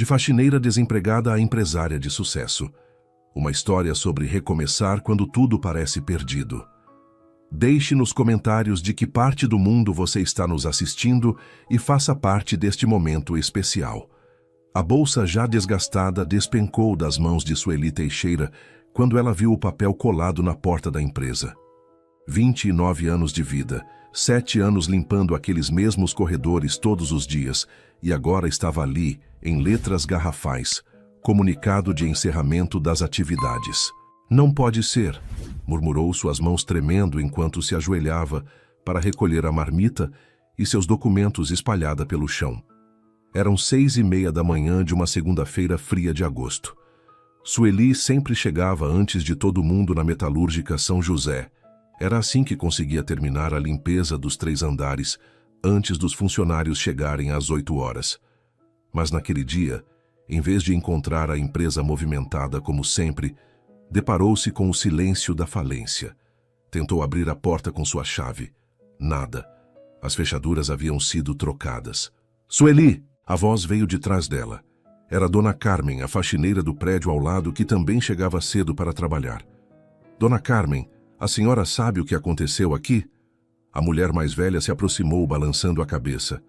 De faxineira desempregada a empresária de sucesso. Uma história sobre recomeçar quando tudo parece perdido. Deixe nos comentários de que parte do mundo você está nos assistindo e faça parte deste momento especial. A bolsa já desgastada despencou das mãos de Sueli Teixeira quando ela viu o papel colado na porta da empresa. 29 anos de vida, 7 anos limpando aqueles mesmos corredores todos os dias, e agora estava ali, em letras garrafais, comunicado de encerramento das atividades. Não pode ser, murmurou, suas mãos tremendo enquanto se ajoelhava para recolher a marmita e seus documentos espalhada pelo chão. Eram 6:30 da manhã de uma segunda-feira fria de agosto. Sueli sempre chegava antes de todo mundo na metalúrgica São José. Era assim que conseguia terminar a limpeza dos 3 andares antes dos funcionários chegarem às 8 horas. Mas naquele dia, em vez de encontrar a empresa movimentada como sempre, deparou-se com o silêncio da falência. Tentou abrir a porta com sua chave. Nada. As fechaduras haviam sido trocadas. Sueli! A voz veio de trás dela. Era Dona Carmen, a faxineira do prédio ao lado, que também chegava cedo para trabalhar. Dona Carmen, a senhora sabe o que aconteceu aqui? A mulher mais velha se aproximou, balançando a cabeça.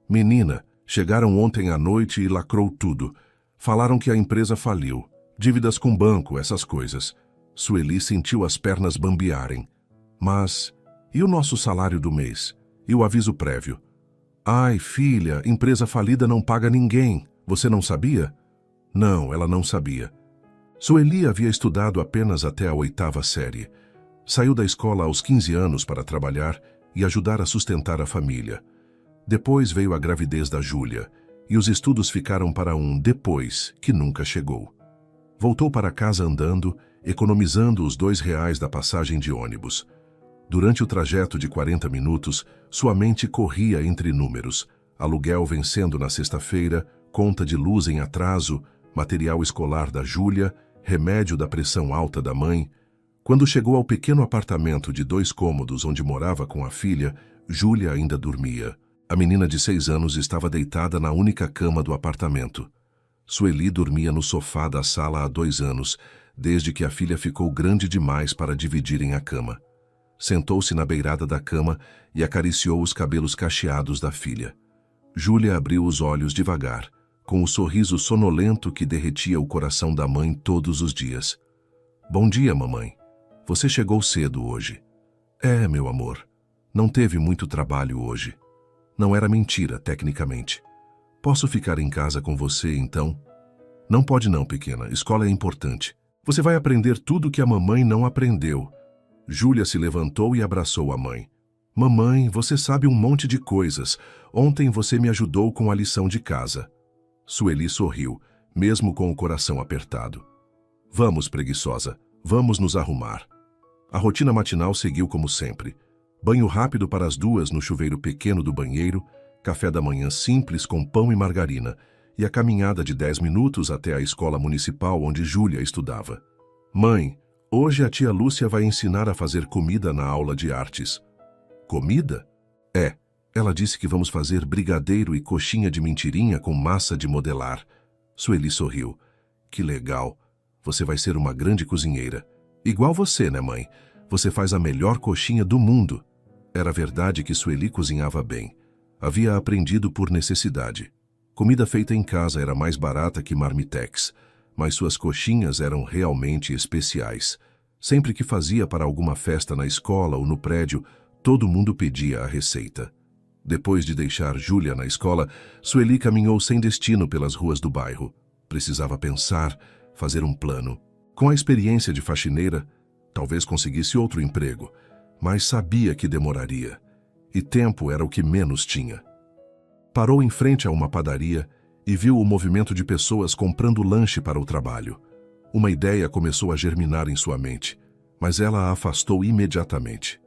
Menina, chegaram ontem à noite e lacrou tudo. Falaram que a empresa faliu. Dívidas com banco, essas coisas. Sueli sentiu as pernas bambearem. Mas, e o nosso salário do mês? E o aviso prévio? Ai, filha, empresa falida não paga ninguém. Você não sabia? Não, ela não sabia. Sueli havia estudado apenas até a 8ª série. Saiu da escola aos 15 anos para trabalhar e ajudar a sustentar a família. Depois veio a gravidez da Júlia, e os estudos ficaram para um depois que nunca chegou. Voltou para casa andando, economizando os R$ 2 da passagem de ônibus. Durante o trajeto de 40 minutos, sua mente corria entre números. Aluguel vencendo na sexta-feira, conta de luz em atraso, material escolar da Júlia, remédio da pressão alta da mãe. Quando chegou ao pequeno apartamento de 2 cômodos onde morava com a filha, Júlia ainda dormia. A menina de 6 anos estava deitada na única cama do apartamento. Sueli dormia no sofá da sala há 2 anos, desde que a filha ficou grande demais para dividirem a cama. Sentou-se na beirada da cama e acariciou os cabelos cacheados da filha. Júlia abriu os olhos devagar, com o sorriso sonolento que derretia o coração da mãe todos os dias. Bom dia, mamãe. Você chegou cedo hoje. É, meu amor. Não teve muito trabalho hoje. Não era mentira, tecnicamente. Posso ficar em casa com você, então? Não pode não, pequena. Escola é importante. Você vai aprender tudo que a mamãe não aprendeu. Júlia se levantou e abraçou a mãe. Mamãe, você sabe um monte de coisas. Ontem você me ajudou com a lição de casa. Sueli sorriu, mesmo com o coração apertado. Vamos, preguiçosa. Vamos nos arrumar. A rotina matinal seguiu como sempre. Banho rápido para as 2 no chuveiro pequeno do banheiro, café da manhã simples com pão e margarina, e a caminhada de 10 minutos até a escola municipal onde Júlia estudava. Mãe, hoje a tia Lúcia vai ensinar a fazer comida na aula de artes. Comida? É. Ela disse que vamos fazer brigadeiro e coxinha de mentirinha com massa de modelar. Sueli sorriu. Que legal. Você vai ser uma grande cozinheira. Igual você, né, mãe? Você faz a melhor coxinha do mundo. Era verdade que Sueli cozinhava bem. Havia aprendido por necessidade. Comida feita em casa era mais barata que marmitex, mas suas coxinhas eram realmente especiais. Sempre que fazia para alguma festa na escola ou no prédio, todo mundo pedia a receita. Depois de deixar Júlia na escola, Sueli caminhou sem destino pelas ruas do bairro. Precisava pensar, fazer um plano. Com a experiência de faxineira, talvez conseguisse outro emprego, mas sabia que demoraria. E tempo era o que menos tinha. Parou em frente a uma padaria e viu o movimento de pessoas comprando lanche para o trabalho. Uma ideia começou a germinar em sua mente, mas ela a afastou imediatamente.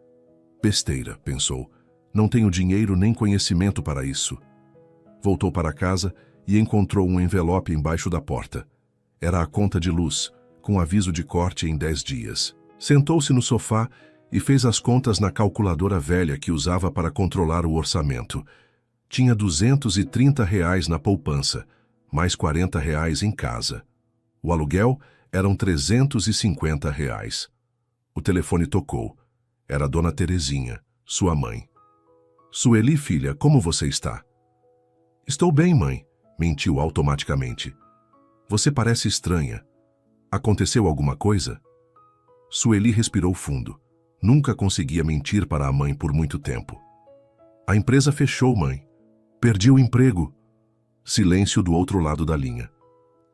Besteira, pensou. Não tenho dinheiro nem conhecimento para isso. Voltou para casa e encontrou um envelope embaixo da porta. Era a conta de luz, com aviso de corte em 10 dias. Sentou-se no sofá e fez as contas na calculadora velha que usava para controlar o orçamento. Tinha R$ 230 na poupança, mais R$ 40 em casa. O aluguel eram R$ 350. O telefone tocou. Era a dona Terezinha, sua mãe. Sueli, filha, como você está? Estou bem, mãe, mentiu automaticamente. Você parece estranha. Aconteceu alguma coisa? Sueli respirou fundo. Nunca conseguia mentir para a mãe por muito tempo. A empresa fechou, mãe. Perdi o emprego. Silêncio do outro lado da linha.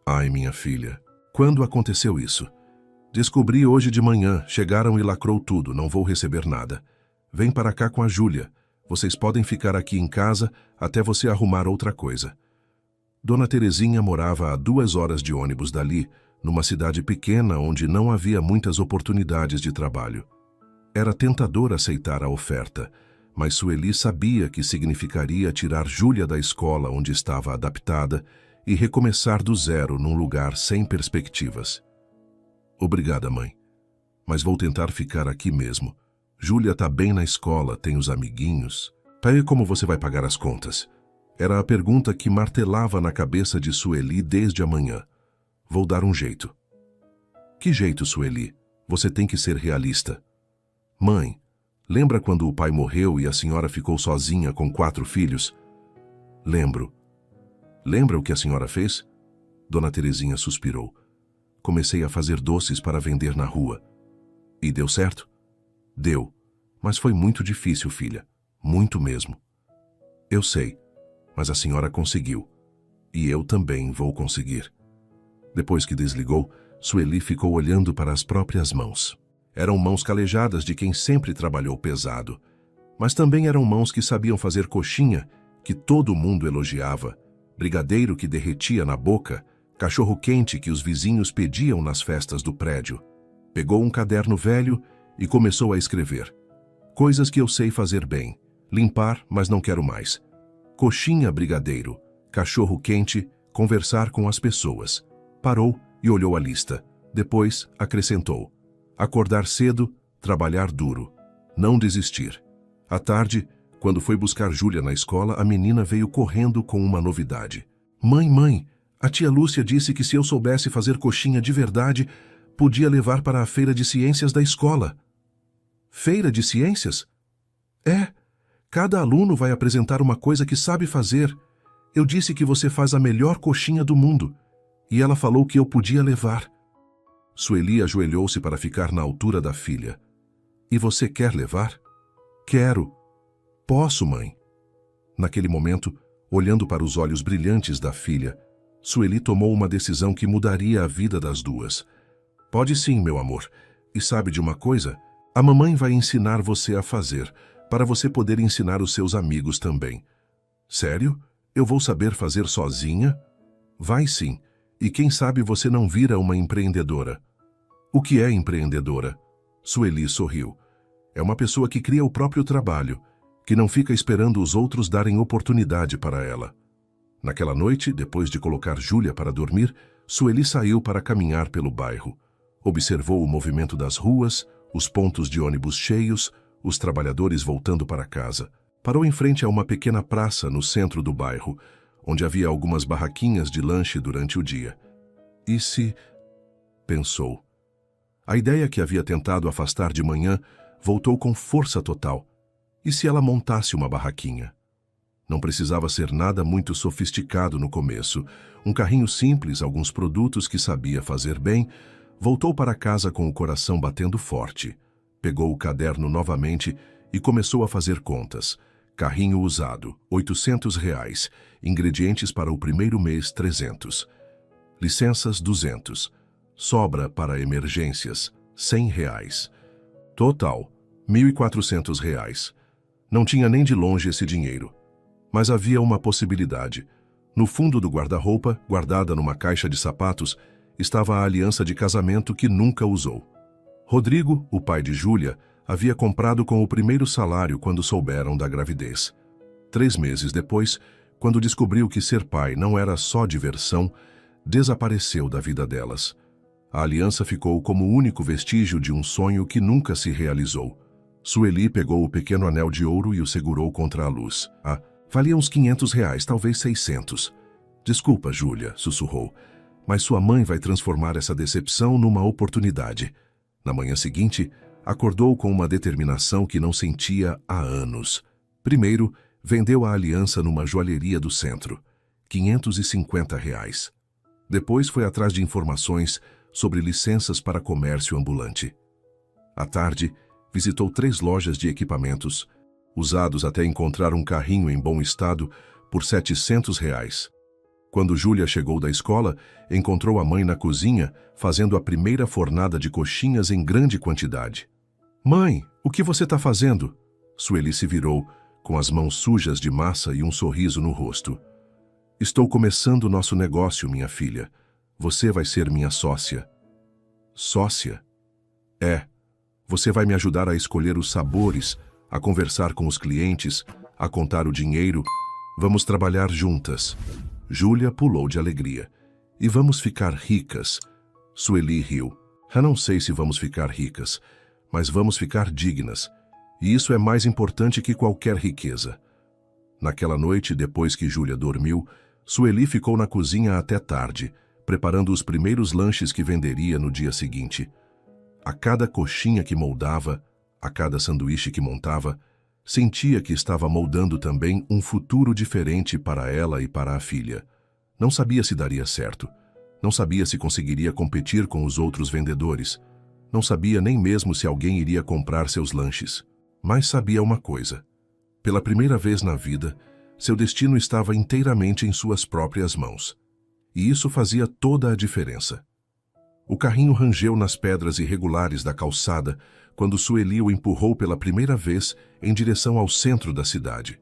Ai, minha filha, quando aconteceu isso? Descobri hoje de manhã, chegaram e lacrou tudo, não vou receber nada. Vem para cá com a Júlia. Vocês podem ficar aqui em casa até você arrumar outra coisa. Dona Terezinha morava a 2 horas de ônibus dali, numa cidade pequena onde não havia muitas oportunidades de trabalho. Era tentador aceitar a oferta, mas Sueli sabia que significaria tirar Júlia da escola onde estava adaptada e recomeçar do zero num lugar sem perspectivas. Obrigada, mãe. Mas vou tentar ficar aqui mesmo. Júlia está bem na escola, tem os amiguinhos. E como você vai pagar as contas? Era a pergunta que martelava na cabeça de Sueli desde a manhã. Vou dar um jeito. Que jeito, Sueli? Você tem que ser realista. Mãe, lembra quando o pai morreu e a senhora ficou sozinha com 4 filhos? Lembro. Lembra o que a senhora fez? Dona Terezinha suspirou. Comecei a fazer doces para vender na rua. E deu certo? Deu. Mas foi muito difícil, filha. Muito mesmo. Eu sei. Mas a senhora conseguiu. E eu também vou conseguir. Depois que desligou, Sueli ficou olhando para as próprias mãos. Eram mãos calejadas de quem sempre trabalhou pesado. Mas também eram mãos que sabiam fazer coxinha, que todo mundo elogiava, brigadeiro que derretia na boca, cachorro-quente que os vizinhos pediam nas festas do prédio. Pegou um caderno velho e começou a escrever. Coisas que eu sei fazer bem. Limpar, mas não quero mais. Coxinha, brigadeiro. Cachorro-quente, conversar com as pessoas. Parou e olhou a lista. Depois, acrescentou. Acordar cedo, trabalhar duro. Não desistir. À tarde, quando foi buscar Júlia na escola, a menina veio correndo com uma novidade. Mãe, a tia Lúcia disse que se eu soubesse fazer coxinha de verdade, podia levar para a feira de ciências da escola. Feira de ciências? É. Cada aluno vai apresentar uma coisa que sabe fazer. Eu disse que você faz a melhor coxinha do mundo. E ela falou que eu podia levar. Sueli ajoelhou-se para ficar na altura da filha. E você quer levar? Quero. Posso, mãe? Naquele momento, olhando para os olhos brilhantes da filha, Sueli tomou uma decisão que mudaria a vida das duas. Pode sim, meu amor. E sabe de uma coisa? A mamãe vai ensinar você a fazer, para você poder ensinar os seus amigos também. Sério? Eu vou saber fazer sozinha? Vai sim. E quem sabe você não vira uma empreendedora. O que é empreendedora? Sueli sorriu. É uma pessoa que cria o próprio trabalho, que não fica esperando os outros darem oportunidade para ela. Naquela noite, depois de colocar Júlia para dormir, Sueli saiu para caminhar pelo bairro. Observou o movimento das ruas, os pontos de ônibus cheios, os trabalhadores voltando para casa. Parou em frente a uma pequena praça no centro do bairro, onde havia algumas barraquinhas de lanche durante o dia. E se... pensou. A ideia que havia tentado afastar de manhã voltou com força total. E se ela montasse uma barraquinha? Não precisava ser nada muito sofisticado no começo. Um carrinho simples, alguns produtos que sabia fazer bem. Voltou para casa com o coração batendo forte. Pegou o caderno novamente e começou a fazer contas. Carrinho usado, R$ 800. Ingredientes para o primeiro mês, 300. Licenças, 200. Sobra para emergências, R$ 100. Total, R$ 1.400. Não tinha nem de longe esse dinheiro. Mas havia uma possibilidade. No fundo do guarda-roupa, guardada numa caixa de sapatos, estava a aliança de casamento que nunca usou. Rodrigo, o pai de Júlia, havia comprado com o primeiro salário quando souberam da gravidez. 3 meses depois, quando descobriu que ser pai não era só diversão, desapareceu da vida delas. A aliança ficou como o único vestígio de um sonho que nunca se realizou. Sueli pegou o pequeno anel de ouro e o segurou contra a luz. Valia uns R$ 500, talvez 600. Desculpa, Júlia, sussurrou, mas sua mãe vai transformar essa decepção numa oportunidade. Na manhã seguinte, acordou com uma determinação que não sentia há anos. Primeiro, vendeu a aliança numa joalheria do centro, R$ 550. Depois foi atrás de informações sobre licenças para comércio ambulante. À tarde, visitou 3 lojas de equipamentos, usados até encontrar um carrinho em bom estado por R$ 700. Quando Júlia chegou da escola, encontrou a mãe na cozinha fazendo a primeira fornada de coxinhas em grande quantidade. Mãe, o que você está fazendo? Sueli se virou, com as mãos sujas de massa e um sorriso no rosto. Estou começando nosso negócio, minha filha. Você vai ser minha sócia. Sócia? É. Você vai me ajudar a escolher os sabores, a conversar com os clientes, a contar o dinheiro. Vamos trabalhar juntas. Júlia pulou de alegria. E vamos ficar ricas. Sueli riu. Eu não sei se vamos ficar ricas, mas vamos ficar dignas. E isso é mais importante que qualquer riqueza. Naquela noite, depois que Júlia dormiu, Sueli ficou na cozinha até tarde, preparando os primeiros lanches que venderia no dia seguinte. A cada coxinha que moldava, a cada sanduíche que montava, sentia que estava moldando também um futuro diferente para ela e para a filha. Não sabia se daria certo. Não sabia se conseguiria competir com os outros vendedores. Não sabia nem mesmo se alguém iria comprar seus lanches. Mas sabia uma coisa. Pela primeira vez na vida, seu destino estava inteiramente em suas próprias mãos. E isso fazia toda a diferença. O carrinho rangeu nas pedras irregulares da calçada quando Sueli o empurrou pela primeira vez em direção ao centro da cidade.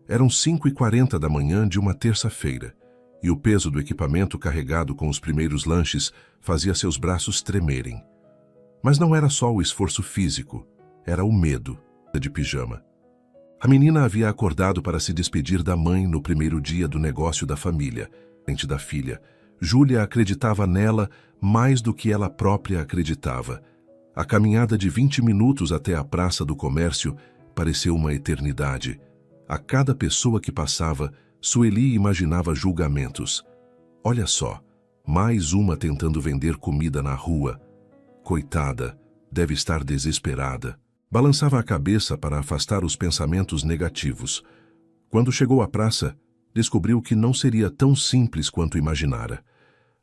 Eram 5h40 da manhã de uma terça-feira, e o peso do equipamento carregado com os primeiros lanches fazia seus braços tremerem. Mas não era só o esforço físico, era o medo de pijama. A menina havia acordado para se despedir da mãe no primeiro dia do negócio da família, frente da filha. Júlia acreditava nela mais do que ela própria acreditava. A caminhada de 20 minutos até a Praça do Comércio pareceu uma eternidade. A cada pessoa que passava, Sueli imaginava julgamentos. Olha só, mais uma tentando vender comida na rua. Coitada, deve estar desesperada. Balançava a cabeça para afastar os pensamentos negativos. Quando chegou à praça, descobriu que não seria tão simples quanto imaginara.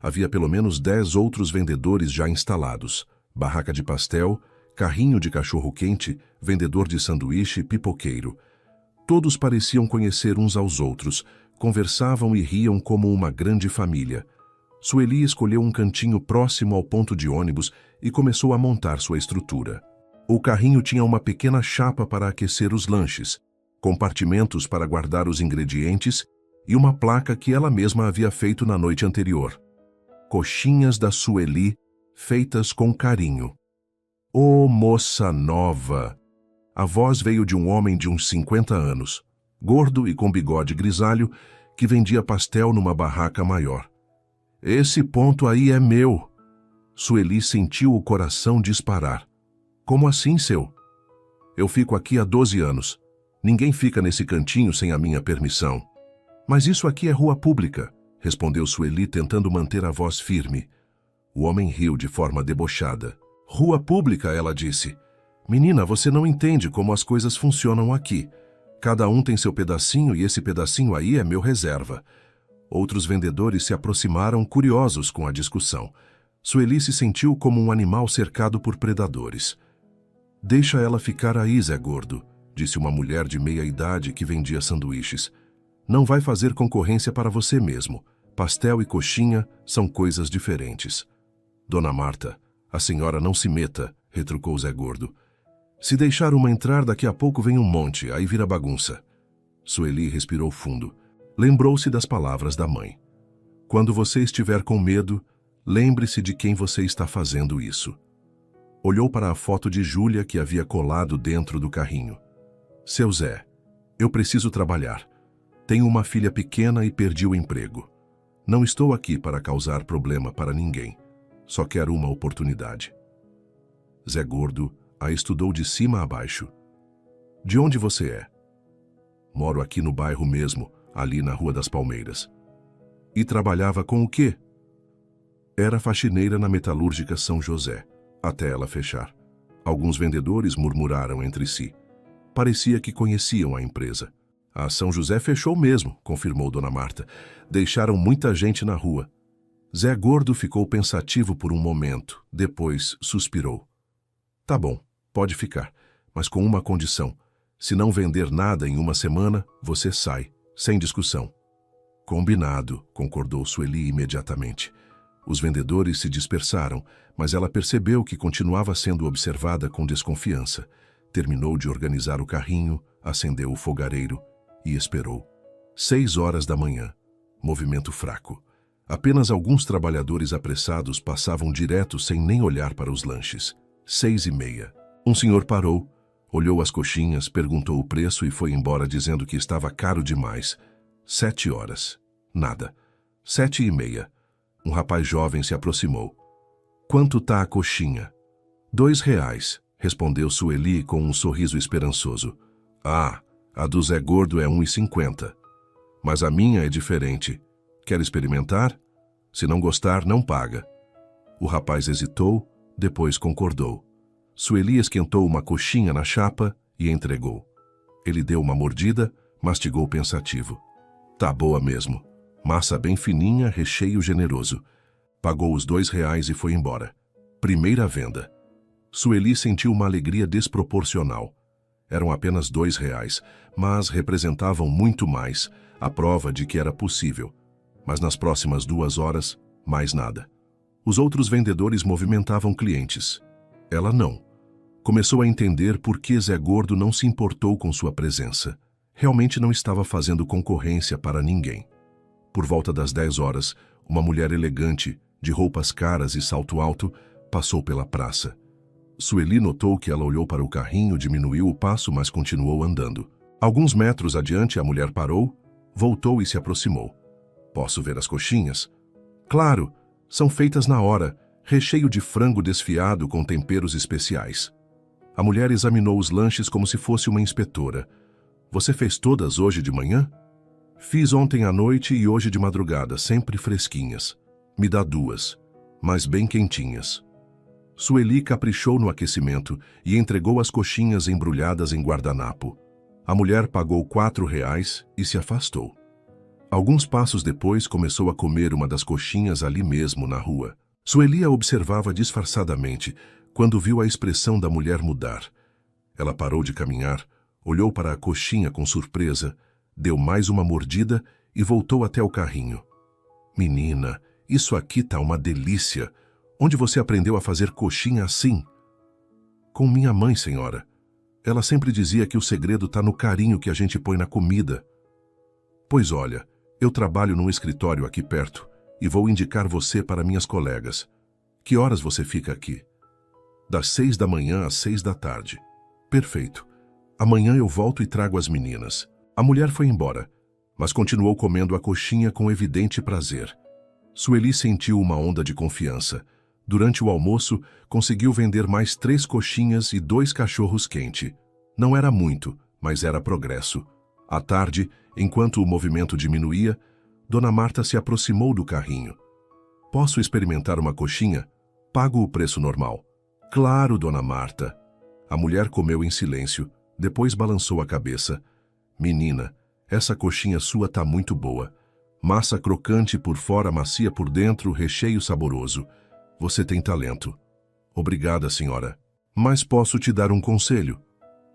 Havia pelo menos 10 outros vendedores já instalados. Barraca de pastel, carrinho de cachorro-quente, vendedor de sanduíche, pipoqueiro. Todos pareciam conhecer uns aos outros, conversavam e riam como uma grande família. Sueli escolheu um cantinho próximo ao ponto de ônibus e começou a montar sua estrutura. O carrinho tinha uma pequena chapa para aquecer os lanches, compartimentos para guardar os ingredientes e uma placa que ela mesma havia feito na noite anterior. Coxinhas da Sueli, feitas com carinho. Ô, moça nova! A voz veio de um homem de uns 50 anos, gordo e com bigode grisalho, que vendia pastel numa barraca maior. Esse ponto aí é meu. Sueli sentiu o coração disparar. Como assim, seu? Eu fico aqui há 12 anos. Ninguém fica nesse cantinho sem a minha permissão. Mas isso aqui é rua pública, respondeu Sueli tentando manter a voz firme. O homem riu de forma debochada. Rua pública, ela disse. Menina, você não entende como as coisas funcionam aqui. Cada um tem seu pedacinho e esse pedacinho aí é meu reserva. Outros vendedores se aproximaram curiosos com a discussão. Sueli se sentiu como um animal cercado por predadores. Deixa ela ficar aí, Zé Gordo, disse uma mulher de meia-idade que vendia sanduíches. Não vai fazer concorrência para você mesmo. Pastel e coxinha são coisas diferentes. Dona Marta, a senhora não se meta, retrucou Zé Gordo. Se deixar uma entrar, daqui a pouco vem um monte, aí vira bagunça. Sueli respirou fundo. Lembrou-se das palavras da mãe. Quando você estiver com medo, lembre-se de quem você está fazendo isso. Olhou para a foto de Júlia que havia colado dentro do carrinho. Seu Zé, eu preciso trabalhar. Tenho uma filha pequena e perdi o emprego. Não estou aqui para causar problema para ninguém. Só quero uma oportunidade. Zé Gordo a estudou de cima a baixo. De onde você é? Moro aqui no bairro mesmo, ali na Rua das Palmeiras. E trabalhava com o quê? Era faxineira na metalúrgica São José, até ela fechar. Alguns vendedores murmuraram entre si. Parecia que conheciam a empresa. A São José fechou mesmo, confirmou Dona Marta. Deixaram muita gente na rua. Zé Gordo ficou pensativo por um momento, depois suspirou. Tá bom, pode ficar, mas com uma condição. Se não vender nada em uma semana, você sai, sem discussão. Combinado, concordou Sueli imediatamente. Os vendedores se dispersaram, mas ela percebeu que continuava sendo observada com desconfiança. Terminou de organizar o carrinho, acendeu o fogareiro e esperou. 6 horas da manhã. Movimento fraco. Apenas alguns trabalhadores apressados passavam direto sem nem olhar para os lanches. 6h30. Um senhor parou, olhou as coxinhas, perguntou o preço e foi embora dizendo que estava caro demais. 7 horas. Nada. 7h30. Um rapaz jovem se aproximou. Quanto tá a coxinha? R$2, respondeu Sueli com um sorriso esperançoso. Ah, a do Zé Gordo é R$1,50. Mas a minha é diferente. Quer experimentar? Se não gostar, não paga. O rapaz hesitou, depois concordou. Sueli esquentou uma coxinha na chapa e entregou. Ele deu uma mordida, mastigou pensativo. Tá boa mesmo. Massa bem fininha, recheio generoso. Pagou os R$2 e foi embora. Primeira venda. Sueli sentiu uma alegria desproporcional. Eram apenas R$2, mas representavam muito mais, a prova de que era possível. Mas nas próximas 2 horas, mais nada. Os outros vendedores movimentavam clientes. Ela não. Começou a entender por que Zé Gordo não se importou com sua presença. Realmente não estava fazendo concorrência para ninguém. Por volta das 10 horas, uma mulher elegante, de roupas caras e salto alto, passou pela praça. Sueli notou que ela olhou para o carrinho, diminuiu o passo, mas continuou andando. Alguns metros adiante, a mulher parou, voltou e se aproximou. Posso ver as coxinhas? Claro, são feitas na hora, recheio de frango desfiado com temperos especiais. A mulher examinou os lanches como se fosse uma inspetora. Você fez todas hoje de manhã? Fiz ontem à noite e hoje de madrugada, sempre fresquinhas. Me dá 2, mas bem quentinhas. Sueli caprichou no aquecimento e entregou as coxinhas embrulhadas em guardanapo. A mulher pagou R$4 e se afastou. Alguns passos depois começou a comer uma das coxinhas ali mesmo na rua. Sueli a observava disfarçadamente quando viu a expressão da mulher mudar. Ela parou de caminhar, olhou para a coxinha com surpresa, deu mais uma mordida e voltou até o carrinho. Menina, isso aqui tá uma delícia. Onde você aprendeu a fazer coxinha assim? Com minha mãe, senhora. Ela sempre dizia que o segredo tá no carinho que a gente põe na comida. Pois olha, eu trabalho num escritório aqui perto e vou indicar você para minhas colegas. Que horas você fica aqui? Das 6 da manhã às 6 da tarde. Perfeito. Amanhã eu volto e trago as meninas. A mulher foi embora, mas continuou comendo a coxinha com evidente prazer. Sueli sentiu uma onda de confiança. Durante o almoço, conseguiu vender mais 3 coxinhas e 2 cachorros quente. Não era muito, mas era progresso. À tarde, enquanto o movimento diminuía, Dona Marta se aproximou do carrinho. Posso experimentar uma coxinha? Pago o preço normal. Claro, Dona Marta. A mulher comeu em silêncio, depois balançou a cabeça. Menina, essa coxinha sua tá muito boa. Massa crocante por fora, macia por dentro, recheio saboroso. Você tem talento. Obrigada, senhora. Mas posso te dar um conselho?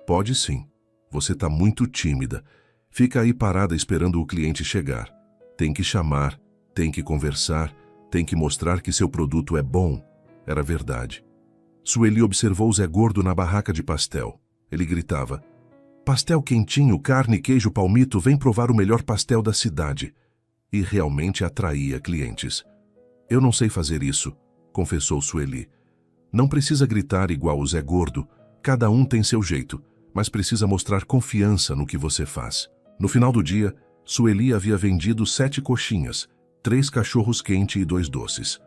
Pode sim. Você tá muito tímida. Fica aí parada esperando o cliente chegar. Tem que chamar, tem que conversar, tem que mostrar que seu produto é bom. Era verdade. Sueli observou Zé Gordo na barraca de pastel. Ele gritava: pastel quentinho, carne, queijo, palmito, vem provar o melhor pastel da cidade. E realmente atraía clientes. Eu não sei fazer isso, confessou Sueli. Não precisa gritar igual o Zé Gordo. Cada um tem seu jeito, mas precisa mostrar confiança no que você faz. No final do dia, Sueli havia vendido 7 coxinhas, 3 cachorros quente e 2 doces.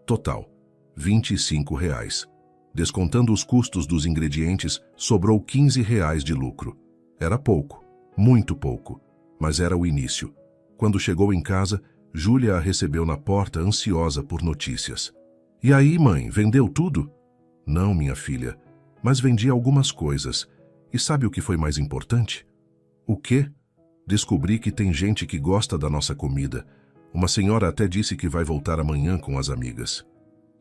Total, R$25. Descontando os custos dos ingredientes, sobrou R$15 de lucro. Era pouco, muito pouco, mas era o início. Quando chegou em casa, Júlia a recebeu na porta, ansiosa por notícias. E aí, mãe, vendeu tudo? Não, minha filha, mas vendi algumas coisas. E sabe o que foi mais importante? O quê? Descobri que tem gente que gosta da nossa comida. Uma senhora até disse que vai voltar amanhã com as amigas.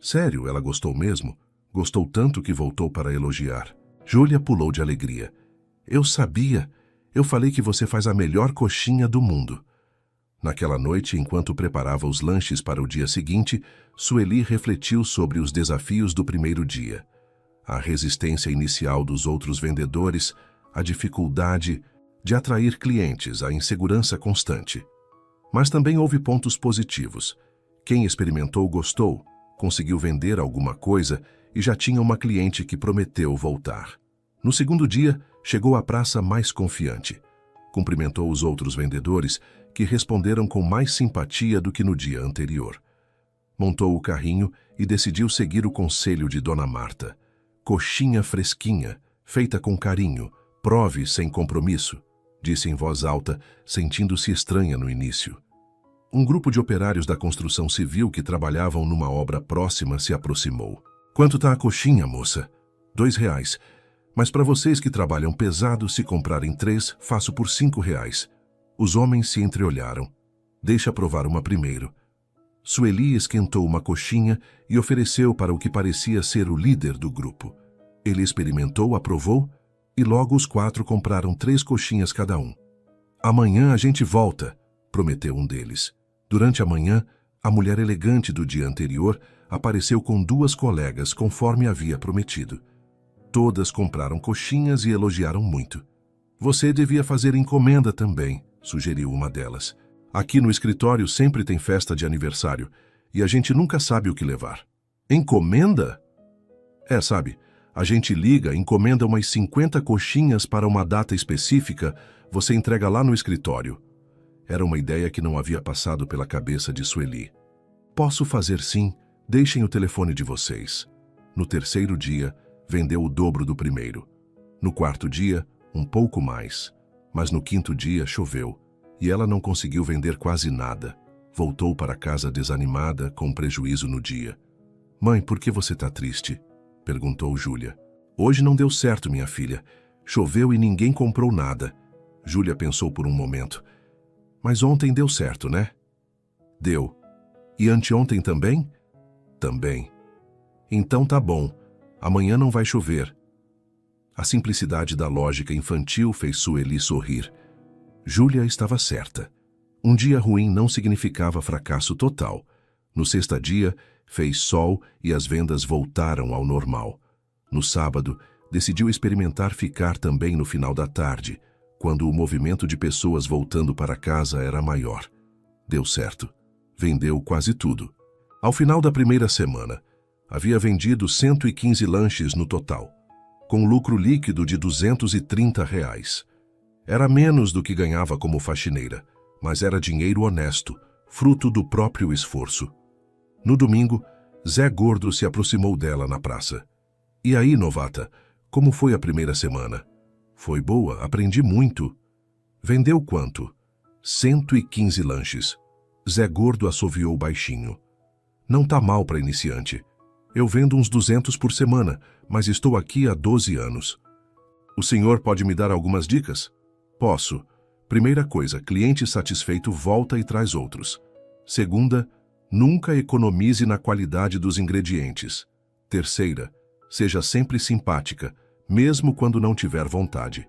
Sério, ela gostou mesmo? Gostou tanto que voltou para elogiar. Júlia pulou de alegria. Eu sabia! Eu falei que você faz a melhor coxinha do mundo. Naquela noite, enquanto preparava os lanches para o dia seguinte, Sueli refletiu sobre os desafios do primeiro dia. A resistência inicial dos outros vendedores, a dificuldade de atrair clientes, a insegurança constante. Mas também houve pontos positivos. Quem experimentou gostou, conseguiu vender alguma coisa e já tinha uma cliente que prometeu voltar. No segundo dia, chegou à praça mais confiante. Cumprimentou os outros vendedores, que responderam com mais simpatia do que no dia anterior. Montou o carrinho e decidiu seguir o conselho de Dona Marta. Coxinha fresquinha, feita com carinho, prove sem compromisso, disse em voz alta, sentindo-se estranha no início. Um grupo de operários da construção civil que trabalhavam numa obra próxima se aproximou. Quanto tá a coxinha, moça? R$2. Mas para vocês que trabalham pesado, se comprarem 3, faço por R$5. Os homens se entreolharam. Deixa provar uma primeiro. Sueli esquentou uma coxinha e ofereceu para o que parecia ser o líder do grupo. Ele experimentou, aprovou e logo os 4 compraram 3 coxinhas cada um. Amanhã a gente volta, prometeu um deles. Durante a manhã, a mulher elegante do dia anterior apareceu com 2 colegas, conforme havia prometido. Todas compraram coxinhas e elogiaram muito. Você devia fazer encomenda também, sugeriu uma delas. Aqui no escritório sempre tem festa de aniversário e a gente nunca sabe o que levar. Encomenda? Sabe, a gente liga, encomenda umas 50 coxinhas para uma data específica, você entrega lá no escritório. Era uma ideia que não havia passado pela cabeça de Sueli. Posso fazer sim, deixem o telefone de vocês. No terceiro dia, vendeu o dobro do primeiro. No quarto dia, um pouco mais. Mas no quinto dia choveu, e ela não conseguiu vender quase nada. Voltou para casa desanimada, com prejuízo no dia. Mãe, por que você está triste? Perguntou Júlia. Hoje não deu certo, minha filha. Choveu e ninguém comprou nada. Júlia pensou por um momento. Mas ontem deu certo, né? Deu. E anteontem também? Também. Então tá bom. Amanhã não vai chover. A simplicidade da lógica infantil fez Sueli sorrir. Júlia estava certa. Um dia ruim não significava fracasso total. No sexto dia, fez sol e as vendas voltaram ao normal. No sábado, decidiu experimentar ficar também no final da tarde, quando o movimento de pessoas voltando para casa era maior. Deu certo. Vendeu quase tudo. Ao final da primeira semana, havia vendido 115 lanches no total, com lucro líquido de R$230. Era menos do que ganhava como faxineira, mas era dinheiro honesto, fruto do próprio esforço. No domingo, Zé Gordo se aproximou dela na praça. E aí, novata, como foi a primeira semana? Foi boa, aprendi muito. Vendeu quanto? 115 lanches. Zé Gordo assoviou baixinho. Não tá mal para iniciante. Eu vendo uns 200 por semana, mas estou aqui há 12 anos. O senhor pode me dar algumas dicas? Posso. Primeira coisa, cliente satisfeito volta e traz outros. Segunda, nunca economize na qualidade dos ingredientes. Terceira, seja sempre simpática, mesmo quando não tiver vontade.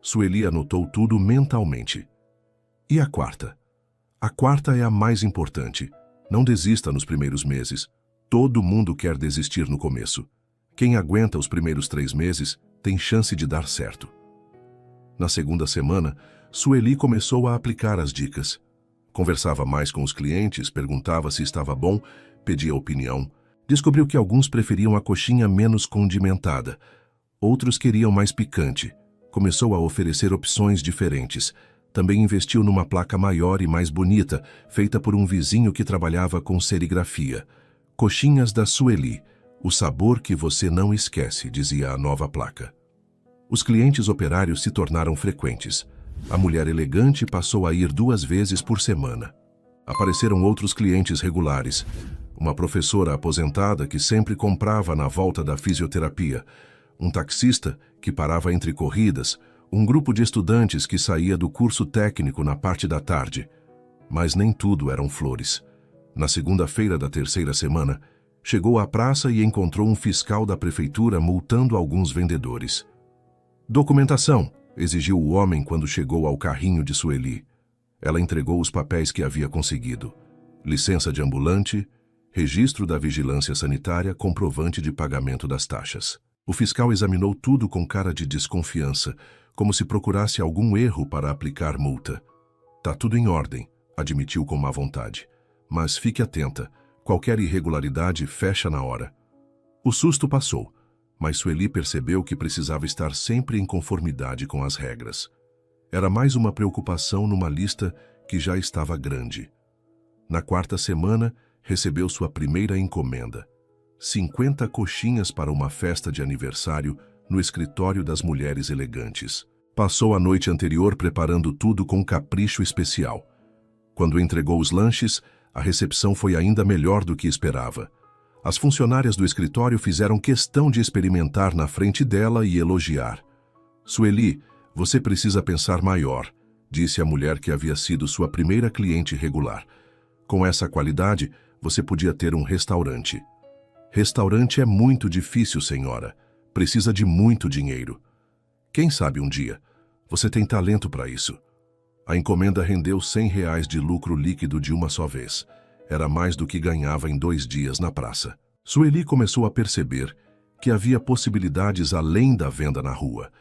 Sueli anotou tudo mentalmente. E a quarta? A quarta é a mais importante. Não desista nos primeiros meses. Todo mundo quer desistir no começo. Quem aguenta os primeiros 3 meses tem chance de dar certo. Na segunda semana, Sueli começou a aplicar as dicas. Conversava mais com os clientes, perguntava se estava bom, pedia opinião. Descobriu que alguns preferiam a coxinha menos condimentada. Outros queriam mais picante. Começou a oferecer opções diferentes. Também investiu numa placa maior e mais bonita, feita por um vizinho que trabalhava com serigrafia. Coxinhas da Sueli, o sabor que você não esquece, dizia a nova placa. Os clientes operários se tornaram frequentes. A mulher elegante passou a ir 2 vezes por semana. Apareceram outros clientes regulares. Uma professora aposentada que sempre comprava na volta da fisioterapia, um taxista que parava entre corridas, um grupo de estudantes que saía do curso técnico na parte da tarde. Mas nem tudo eram flores. Na segunda-feira da terceira semana, chegou à praça e encontrou um fiscal da prefeitura multando alguns vendedores. Documentação, exigiu o homem quando chegou ao carrinho de Sueli. Ela entregou os papéis que havia conseguido: licença de ambulante, registro da vigilância sanitária, comprovante de pagamento das taxas. O fiscal examinou tudo com cara de desconfiança, como se procurasse algum erro para aplicar multa. Tá tudo em ordem, admitiu com má vontade. Mas fique atenta, qualquer irregularidade fecha na hora. O susto passou, mas Sueli percebeu que precisava estar sempre em conformidade com as regras. Era mais uma preocupação numa lista que já estava grande. Na quarta semana, recebeu sua primeira encomenda: 50 coxinhas para uma festa de aniversário no escritório das mulheres elegantes. Passou a noite anterior preparando tudo com capricho especial. Quando entregou os lanches, a recepção foi ainda melhor do que esperava. As funcionárias do escritório fizeram questão de experimentar na frente dela e elogiar. Sueli, você precisa pensar maior, disse a mulher que havia sido sua primeira cliente regular. Com essa qualidade, você podia ter um restaurante. Restaurante é muito difícil, senhora. Precisa de muito dinheiro. Quem sabe um dia? Você tem talento para isso. A encomenda rendeu R$100 de lucro líquido de uma só vez. Era mais do que ganhava em 2 dias na praça. Sueli começou a perceber que havia possibilidades além da venda na rua.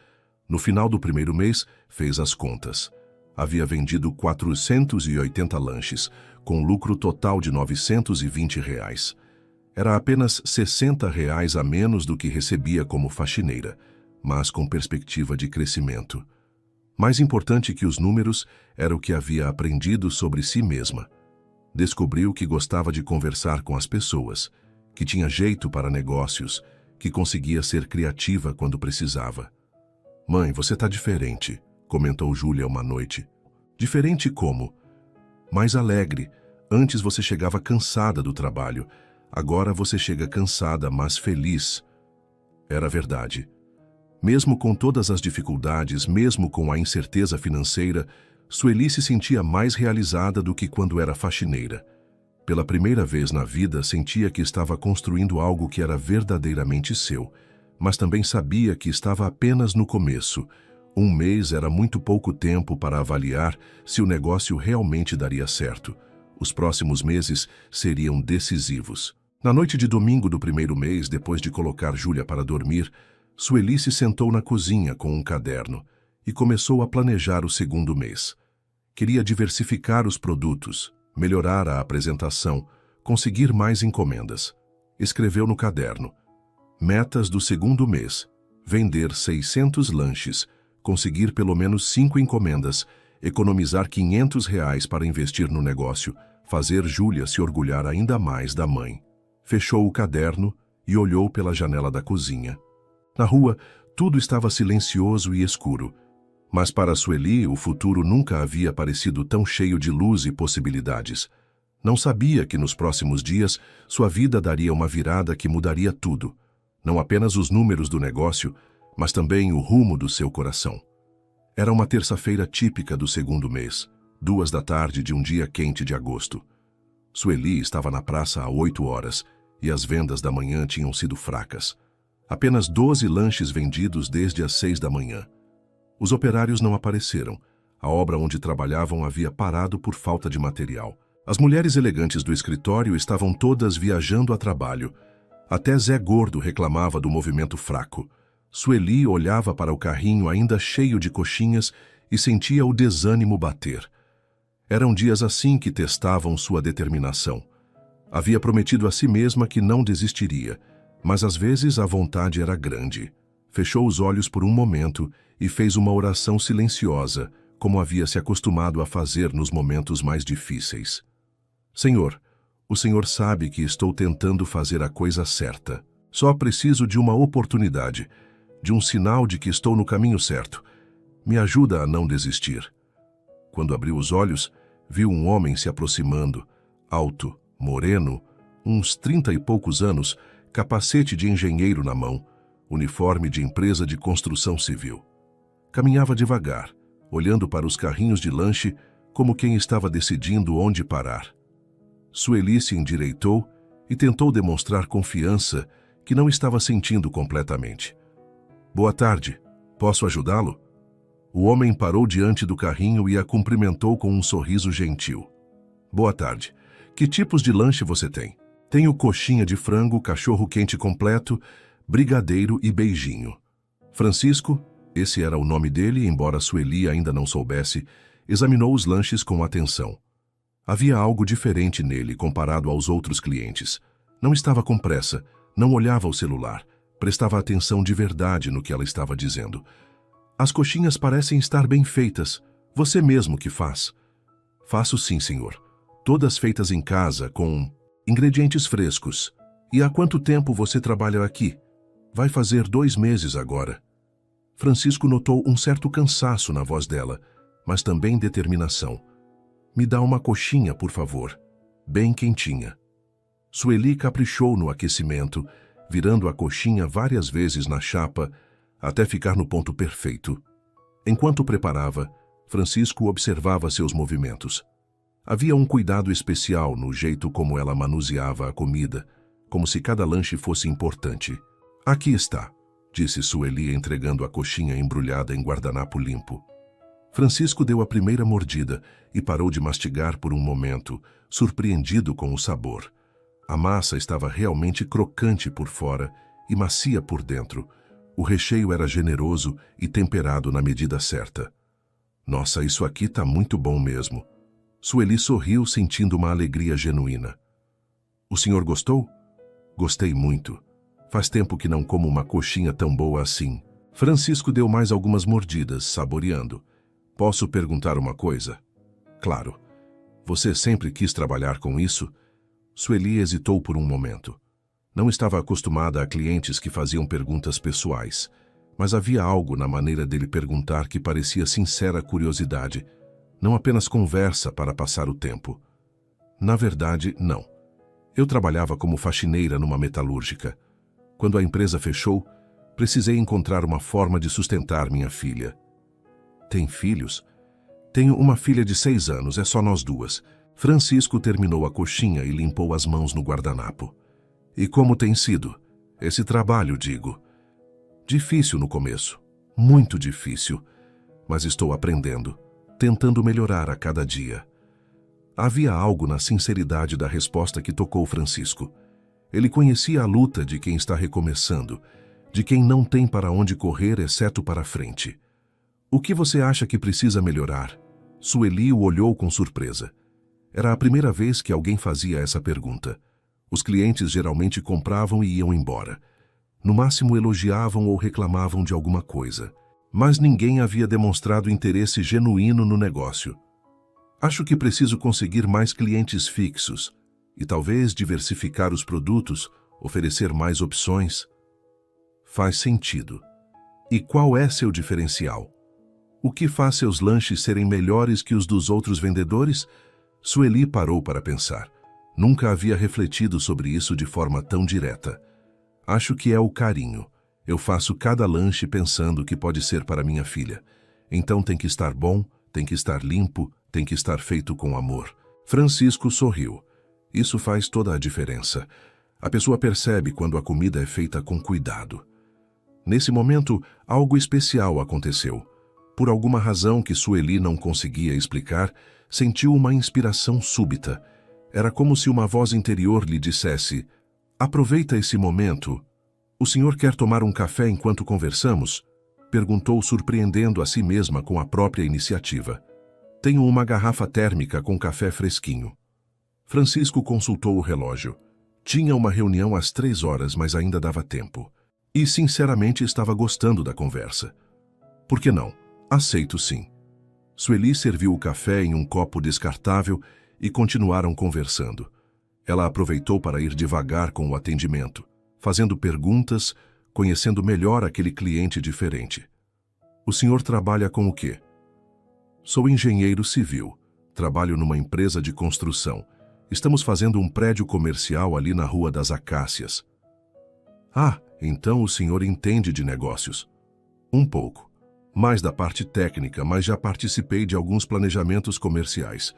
No final do primeiro mês, fez as contas. Havia vendido 480 lanches, com lucro total de R$920. Era apenas R$60 a menos do que recebia como faxineira, mas com perspectiva de crescimento. Mais importante que os números era o que havia aprendido sobre si mesma. Descobriu que gostava de conversar com as pessoas, que tinha jeito para negócios, que conseguia ser criativa quando precisava. Mãe, você tá diferente, comentou Júlia uma noite. Diferente como? Mais alegre. Antes você chegava cansada do trabalho. Agora você chega cansada, mas feliz. Era verdade. Mesmo com todas as dificuldades, mesmo com a incerteza financeira, Sueli se sentia mais realizada do que quando era faxineira. Pela primeira vez na vida, sentia que estava construindo algo que era verdadeiramente seu, mas também sabia que estava apenas no começo. 1 mês era muito pouco tempo para avaliar se o negócio realmente daria certo. Os próximos meses seriam decisivos. Na noite de domingo do primeiro mês, depois de colocar Júlia para dormir, Sueli se sentou na cozinha com um caderno e começou a planejar o segundo mês. Queria diversificar os produtos, melhorar a apresentação, conseguir mais encomendas. Escreveu no caderno: metas do segundo mês: vender 600 lanches, conseguir pelo menos 5 encomendas, economizar R$500 para investir no negócio, fazer Júlia se orgulhar ainda mais da mãe. Fechou o caderno e olhou pela janela da cozinha. Na rua, tudo estava silencioso e escuro. Mas para Sueli, o futuro nunca havia parecido tão cheio de luz e possibilidades. Não sabia que nos próximos dias sua vida daria uma virada que mudaria tudo. Não apenas os números do negócio, mas também o rumo do seu coração. Era uma terça-feira típica do segundo mês, 2 da tarde de um dia quente de agosto. Sueli estava na praça há 8 horas e as vendas da manhã tinham sido fracas. Apenas 12 lanches vendidos desde as 6 da manhã. Os operários não apareceram. A obra onde trabalhavam havia parado por falta de material. As mulheres elegantes do escritório estavam todas viajando a trabalho. Até Zé Gordo reclamava do movimento fraco. Sueli olhava para o carrinho ainda cheio de coxinhas e sentia o desânimo bater. Eram dias assim que testavam sua determinação. Havia prometido a si mesma que não desistiria, mas às vezes a vontade era grande. Fechou os olhos por um momento e fez uma oração silenciosa, como havia se acostumado a fazer nos momentos mais difíceis. Senhor, o Senhor sabe que estou tentando fazer a coisa certa. Só preciso de uma oportunidade, de um sinal de que estou no caminho certo. Me ajuda a não desistir. Quando abriu os olhos, viu um homem se aproximando, alto, moreno, uns 30 e poucos anos, capacete de engenheiro na mão, uniforme de empresa de construção civil. Caminhava devagar, olhando para os carrinhos de lanche como quem estava decidindo onde parar. Sueli se endireitou e tentou demonstrar confiança que não estava sentindo completamente. Boa tarde, posso ajudá-lo? O homem parou diante do carrinho e a cumprimentou com um sorriso gentil. Boa tarde. Que tipos de lanche você tem? Tenho coxinha de frango, cachorro-quente completo, brigadeiro e beijinho. Francisco, esse era o nome dele, embora Sueli ainda não soubesse, examinou os lanches com atenção. Havia algo diferente nele comparado aos outros clientes. Não estava com pressa, não olhava o celular, prestava atenção de verdade no que ela estava dizendo. As coxinhas parecem estar bem feitas. Você mesmo que faz. Faço sim, senhor. Todas feitas em casa, com ingredientes frescos. E há quanto tempo você trabalha aqui? Vai fazer 2 meses agora. Francisco notou um certo cansaço na voz dela, mas também determinação. Me dá uma coxinha, por favor. Bem quentinha. Sueli caprichou no aquecimento, virando a coxinha várias vezes na chapa, até ficar no ponto perfeito. Enquanto preparava, Francisco observava seus movimentos. Havia um cuidado especial no jeito como ela manuseava a comida, como se cada lanche fosse importante. Aqui está, disse Sueli entregando a coxinha embrulhada em guardanapo limpo. Francisco deu a primeira mordida e parou de mastigar por um momento, surpreendido com o sabor. A massa estava realmente crocante por fora e macia por dentro. O recheio era generoso e temperado na medida certa. Nossa, isso aqui tá muito bom mesmo. Sueli sorriu, sentindo uma alegria genuína. O senhor gostou? Gostei muito. Faz tempo que não como uma coxinha tão boa assim. Francisco deu mais algumas mordidas, saboreando. Posso perguntar uma coisa? Claro. Você sempre quis trabalhar com isso? Sueli hesitou por um momento. Não estava acostumada a clientes que faziam perguntas pessoais, mas havia algo na maneira dele perguntar que parecia sincera curiosidade, não apenas conversa para passar o tempo. Na verdade, não. Eu trabalhava como faxineira numa metalúrgica. Quando a empresa fechou, precisei encontrar uma forma de sustentar minha filha. Tem filhos? Tenho uma filha de 6 anos, é só nós duas. Francisco terminou a coxinha e limpou as mãos no guardanapo. E como tem sido? Esse trabalho, digo. Difícil no começo. Muito difícil. Mas estou aprendendo, tentando melhorar a cada dia. Havia algo na sinceridade da resposta que tocou Francisco. Ele conhecia a luta de quem está recomeçando, de quem não tem para onde correr exceto para frente. O que você acha que precisa melhorar? Sueli o olhou com surpresa. Era a primeira vez que alguém fazia essa pergunta. Os clientes geralmente compravam e iam embora. No máximo elogiavam ou reclamavam de alguma coisa. Mas ninguém havia demonstrado interesse genuíno no negócio. Acho que preciso conseguir mais clientes fixos e talvez diversificar os produtos, oferecer mais opções. Faz sentido. E qual é seu diferencial? O que faz seus lanches serem melhores que os dos outros vendedores? Sueli parou para pensar. Nunca havia refletido sobre isso de forma tão direta. Acho que é o carinho. Eu faço cada lanche pensando que pode ser para minha filha. Então tem que estar bom, tem que estar limpo, tem que estar feito com amor. Francisco sorriu. Isso faz toda a diferença. A pessoa percebe quando a comida é feita com cuidado. Nesse momento, algo especial aconteceu. Por alguma razão que Sueli não conseguia explicar, sentiu uma inspiração súbita. Era como se uma voz interior lhe dissesse: aproveita esse momento. O senhor quer tomar um café enquanto conversamos? Perguntou, surpreendendo a si mesma com a própria iniciativa. Tenho uma garrafa térmica com café fresquinho. Francisco consultou o relógio. Tinha uma reunião às 3 horas, mas ainda dava tempo. E, sinceramente, estava gostando da conversa. Por que não? Aceito sim. Sueli serviu o café em um copo descartável e continuaram conversando. Ela aproveitou para ir devagar com o atendimento, fazendo perguntas, conhecendo melhor aquele cliente diferente. O senhor trabalha com o quê? Sou engenheiro civil. Trabalho numa empresa de construção. Estamos fazendo um prédio comercial ali na Rua das Acácias. Ah, então o senhor entende de negócios. Um pouco. Mais da parte técnica, mas já participei de alguns planejamentos comerciais.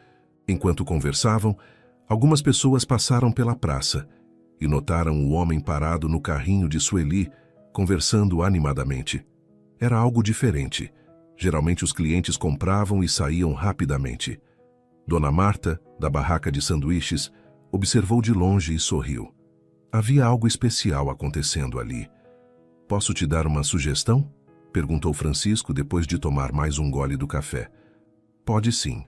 Enquanto conversavam, algumas pessoas passaram pela praça e notaram o homem parado no carrinho de Sueli, conversando animadamente. Era algo diferente. Geralmente os clientes compravam e saíam rapidamente. Dona Marta, da barraca de sanduíches, observou de longe e sorriu. Havia algo especial acontecendo ali. Posso te dar uma sugestão? Perguntou Francisco depois de tomar mais um gole do café. Pode sim.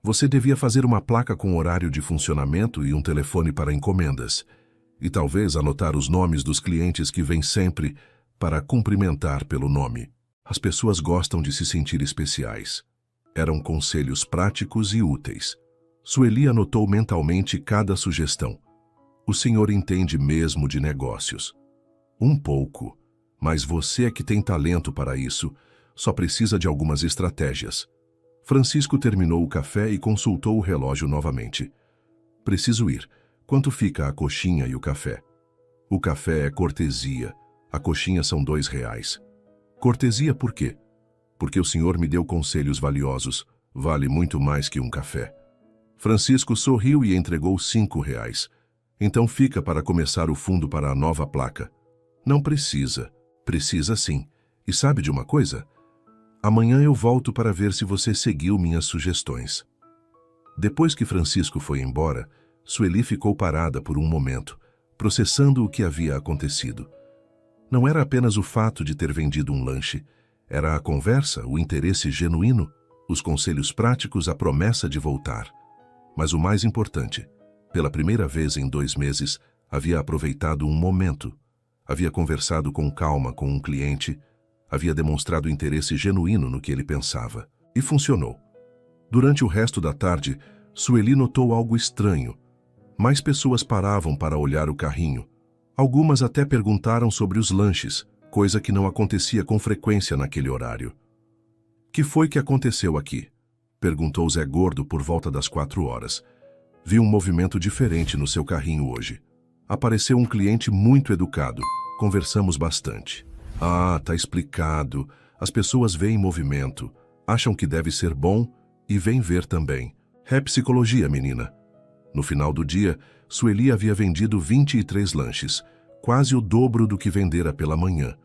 Você devia fazer uma placa com horário de funcionamento e um telefone para encomendas. E talvez anotar os nomes dos clientes que vêm sempre para cumprimentar pelo nome. As pessoas gostam de se sentir especiais. Eram conselhos práticos e úteis. Sueli anotou mentalmente cada sugestão. O senhor entende mesmo de negócios. Um pouco, mas você é que tem talento para isso. Só precisa de algumas estratégias. Francisco terminou o café e consultou o relógio novamente. Preciso ir. Quanto fica a coxinha e o café? O café é cortesia. A coxinha são R$ 2. Cortesia por quê? Porque o senhor me deu conselhos valiosos. Vale muito mais que um café. Francisco sorriu e entregou R$ 5. Então fica para começar o fundo para a nova placa. Não precisa. Precisa sim. E sabe de uma coisa? Amanhã eu volto para ver se você seguiu minhas sugestões. Depois que Francisco foi embora, Sueli ficou parada por um momento, processando o que havia acontecido. Não era apenas o fato de ter vendido um lanche. Era a conversa, o interesse genuíno, os conselhos práticos, a promessa de voltar. Mas o mais importante, pela primeira vez em 2 meses, havia aproveitado um momento. Havia conversado com calma com um cliente, havia demonstrado interesse genuíno no que ele pensava. E funcionou. Durante o resto da tarde, Sueli notou algo estranho. Mais pessoas paravam para olhar o carrinho. Algumas até perguntaram sobre os lanches, coisa que não acontecia com frequência naquele horário. Que foi que aconteceu aqui? Perguntou Zé Gordo por volta das 4 horas. Vi um movimento diferente no seu carrinho hoje. Apareceu um cliente muito educado. Conversamos bastante. Ah, tá explicado. As pessoas veem movimento, acham que deve ser bom e vêm ver também. É psicologia, menina. No final do dia, Sueli havia vendido 23 lanches, quase o dobro do que vendera pela manhã.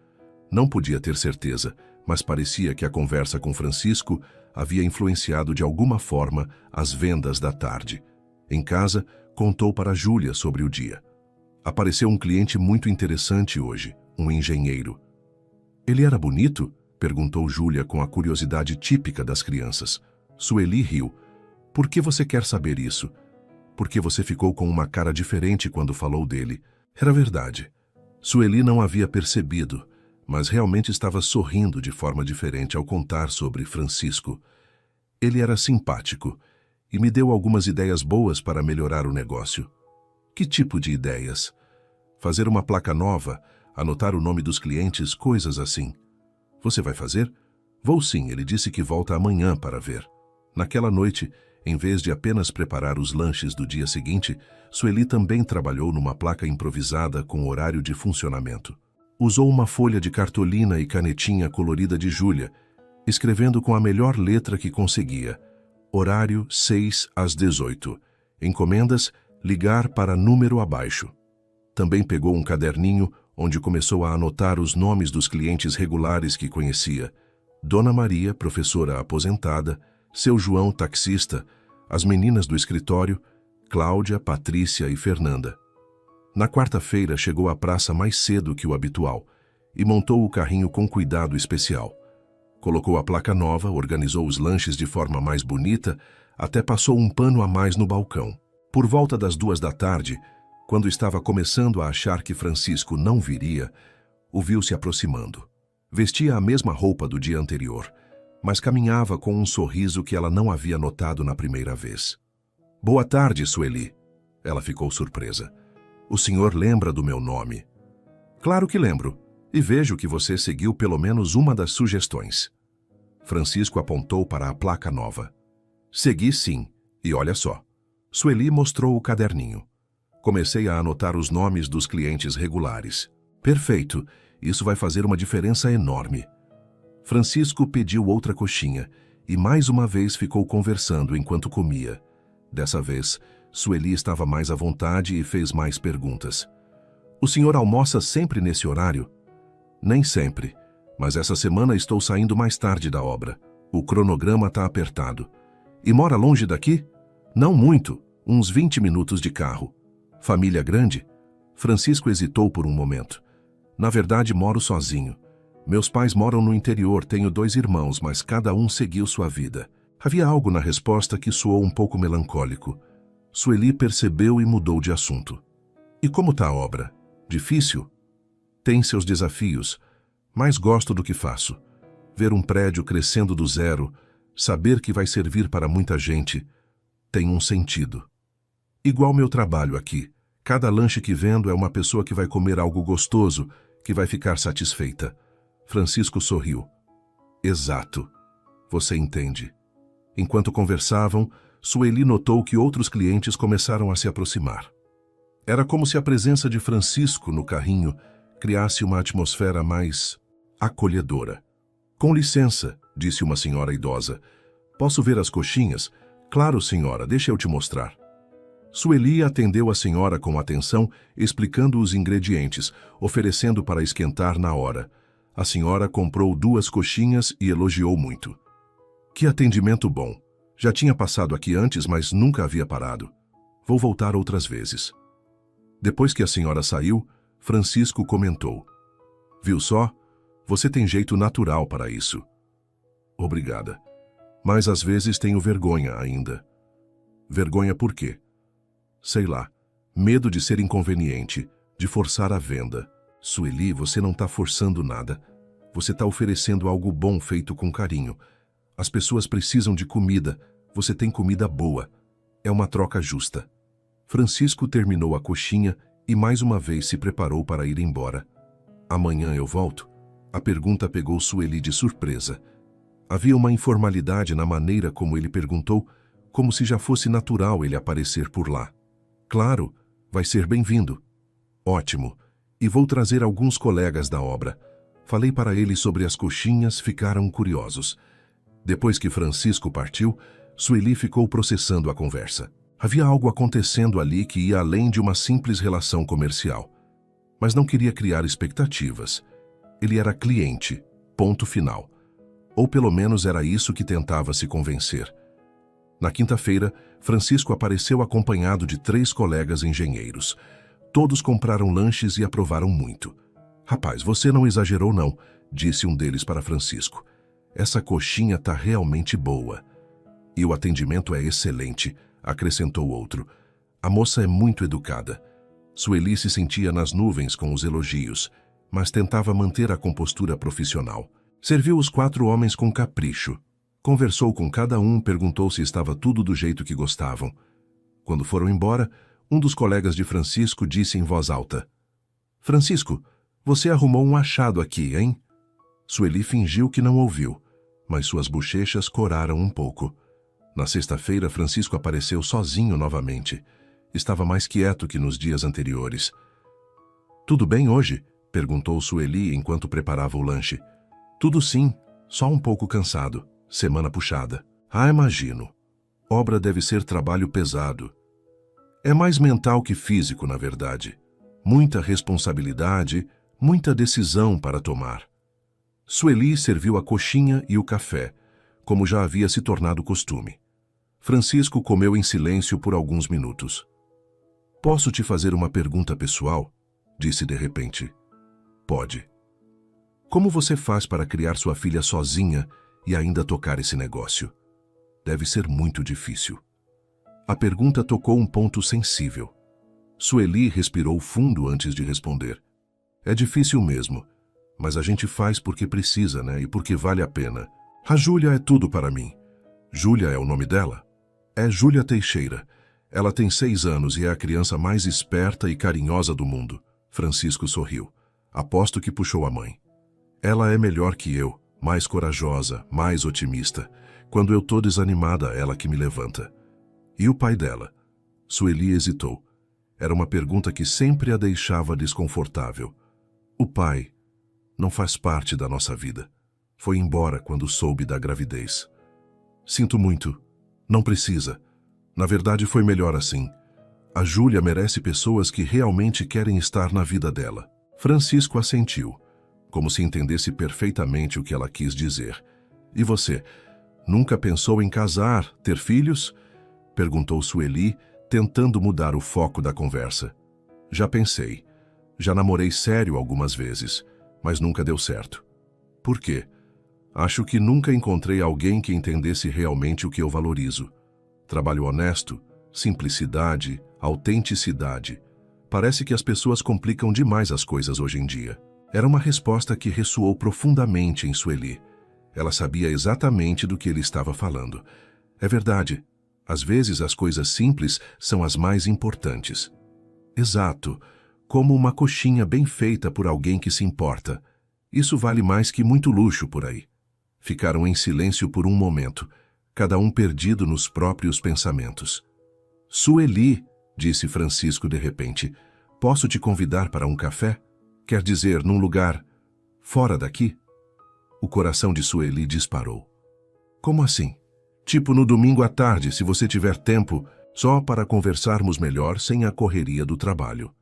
Não podia ter certeza, mas parecia que a conversa com Francisco havia influenciado de alguma forma as vendas da tarde. Em casa, contou para Júlia sobre o dia. Apareceu um cliente muito interessante hoje, um engenheiro. Ele era bonito? Perguntou Júlia com a curiosidade típica das crianças. Sueli riu. Por que você quer saber isso? Porque você ficou com uma cara diferente quando falou dele. Era verdade. Sueli não havia percebido, mas realmente estava sorrindo de forma diferente ao contar sobre Francisco. Ele era simpático e me deu algumas ideias boas para melhorar o negócio. Que tipo de ideias? Fazer uma placa nova, anotar o nome dos clientes, coisas assim. Você vai fazer? Vou sim, ele disse que volta amanhã para ver. Naquela noite, em vez de apenas preparar os lanches do dia seguinte, Sueli também trabalhou numa placa improvisada com horário de funcionamento. Usou uma folha de cartolina e canetinha colorida de Júlia, escrevendo com a melhor letra que conseguia. Horário 6 às 18. Encomendas, ligar para número abaixo. Também pegou um caderninho onde começou a anotar os nomes dos clientes regulares que conhecia. Dona Maria, professora aposentada, seu João, taxista, as meninas do escritório, Cláudia, Patrícia e Fernanda. Na quarta-feira chegou à praça mais cedo que o habitual e montou o carrinho com cuidado especial. Colocou a placa nova, organizou os lanches de forma mais bonita, até passou um pano a mais no balcão. Por volta das 2 da tarde, quando estava começando a achar que Francisco não viria, o viu se aproximando. Vestia a mesma roupa do dia anterior, mas caminhava com um sorriso que ela não havia notado na primeira vez. Boa tarde, Sueli. Ela ficou surpresa. O senhor lembra do meu nome? Claro que lembro, e vejo que você seguiu pelo menos uma das sugestões. Francisco apontou para a placa nova. Segui sim, e olha só. Sueli mostrou o caderninho. Comecei a anotar os nomes dos clientes regulares. Perfeito, isso vai fazer uma diferença enorme. Francisco pediu outra coxinha e mais uma vez ficou conversando enquanto comia. Dessa vez, Sueli estava mais à vontade e fez mais perguntas. O senhor almoça sempre nesse horário? Nem sempre, mas essa semana estou saindo mais tarde da obra. O cronograma está apertado. E mora longe daqui? Não muito, uns 20 minutos de carro. Família grande? Francisco hesitou por um momento. Na verdade, moro sozinho. Meus pais moram no interior, tenho 2 irmãos, mas cada um seguiu sua vida. Havia algo na resposta que soou um pouco melancólico. Sueli percebeu e mudou de assunto. E como está a obra? Difícil? Tem seus desafios, mas gosto do que faço. Ver um prédio crescendo do zero, saber que vai servir para muita gente, tem um sentido. Igual meu trabalho aqui. Cada lanche que vendo é uma pessoa que vai comer algo gostoso, que vai ficar satisfeita. Francisco sorriu. Exato. Você entende. Enquanto conversavam, Sueli notou que outros clientes começaram a se aproximar. Era como se a presença de Francisco no carrinho criasse uma atmosfera mais acolhedora. Com licença, disse uma senhora idosa. Posso ver as coxinhas? Claro, senhora, deixa eu te mostrar. Sueli atendeu a senhora com atenção, explicando os ingredientes, oferecendo para esquentar na hora. A senhora comprou 2 coxinhas e elogiou muito. Que atendimento bom! Já tinha passado aqui antes, mas nunca havia parado. Vou voltar outras vezes. Depois que a senhora saiu, Francisco comentou. Viu só? Você tem jeito natural para isso. Obrigada. Mas às vezes tenho vergonha ainda. Vergonha por quê? Sei lá. Medo de ser inconveniente, de forçar a venda. Sueli, você não está forçando nada. Você está oferecendo algo bom feito com carinho. As pessoas precisam de comida. Você tem comida boa. É uma troca justa. Francisco terminou a coxinha e mais uma vez se preparou para ir embora. Amanhã eu volto? A pergunta pegou Sueli de surpresa. Havia uma informalidade na maneira como ele perguntou, como se já fosse natural ele aparecer por lá. Claro, vai ser bem-vindo. Ótimo. E vou trazer alguns colegas da obra. Falei para eles sobre as coxinhas, ficaram curiosos. Depois que Francisco partiu, Sueli ficou processando a conversa. Havia algo acontecendo ali que ia além de uma simples relação comercial. Mas não queria criar expectativas. Ele era cliente, ponto final. Ou pelo menos era isso que tentava se convencer. Na quinta-feira, Francisco apareceu acompanhado de 3 colegas engenheiros. Todos compraram lanches e aprovaram muito. Rapaz, você não exagerou não, disse um deles para Francisco. Essa coxinha tá realmente boa. E o atendimento é excelente, acrescentou outro. A moça é muito educada. Sueli se sentia nas nuvens com os elogios, mas tentava manter a compostura profissional. Serviu os 4 homens com capricho. Conversou com cada um, perguntou se estava tudo do jeito que gostavam. Quando foram embora, um dos colegas de Francisco disse em voz alta. Francisco, você arrumou um achado aqui, hein? Sueli fingiu que não ouviu, mas suas bochechas coraram um pouco. Na sexta-feira, Francisco apareceu sozinho novamente. Estava mais quieto que nos dias anteriores. Tudo bem hoje? Perguntou Sueli enquanto preparava o lanche. Tudo sim, só um pouco cansado. Semana puxada. Ah, imagino. Obra deve ser trabalho pesado. É mais mental que físico, na verdade. Muita responsabilidade, muita decisão para tomar. Sueli serviu a coxinha e o café, como já havia se tornado costume. Francisco comeu em silêncio por alguns minutos. Posso te fazer uma pergunta pessoal? Disse de repente. Pode. Como você faz para criar sua filha sozinha e ainda tocar esse negócio? Deve ser muito difícil. A pergunta tocou um ponto sensível. Sueli respirou fundo antes de responder. É difícil mesmo, mas a gente faz porque precisa, né? E porque vale a pena. A Júlia é tudo para mim. Júlia é o nome dela? É Júlia Teixeira. Ela tem 6 anos e é a criança mais esperta e carinhosa do mundo. Francisco sorriu. Aposto que puxou a mãe. Ela é melhor que eu, mais corajosa, mais otimista. Quando eu tô desanimada, ela que me levanta. E o pai dela? Sueli hesitou. Era uma pergunta que sempre a deixava desconfortável. O pai não faz parte da nossa vida. Foi embora quando soube da gravidez. Sinto muito. Não precisa. Na verdade, foi melhor assim. A Júlia merece pessoas que realmente querem estar na vida dela. Francisco assentiu, como se entendesse perfeitamente o que ela quis dizer. E você, nunca pensou em casar, ter filhos? Perguntou Sueli, tentando mudar o foco da conversa. Já pensei. Já namorei sério algumas vezes, mas nunca deu certo. Por quê? Acho que nunca encontrei alguém que entendesse realmente o que eu valorizo. Trabalho honesto, simplicidade, autenticidade. Parece que as pessoas complicam demais as coisas hoje em dia. Era uma resposta que ressoou profundamente em Sueli. Ela sabia exatamente do que ele estava falando. É verdade. Às vezes as coisas simples são as mais importantes. Exato. Como uma coxinha bem feita por alguém que se importa. Isso vale mais que muito luxo por aí. Ficaram em silêncio por um momento, cada um perdido nos próprios pensamentos. Sueli, disse Francisco de repente, posso te convidar para um café? Quer dizer, num lugar fora daqui? O coração de Sueli disparou. Como assim? Tipo no domingo à tarde, se você tiver tempo, só para conversarmos melhor sem a correria do trabalho.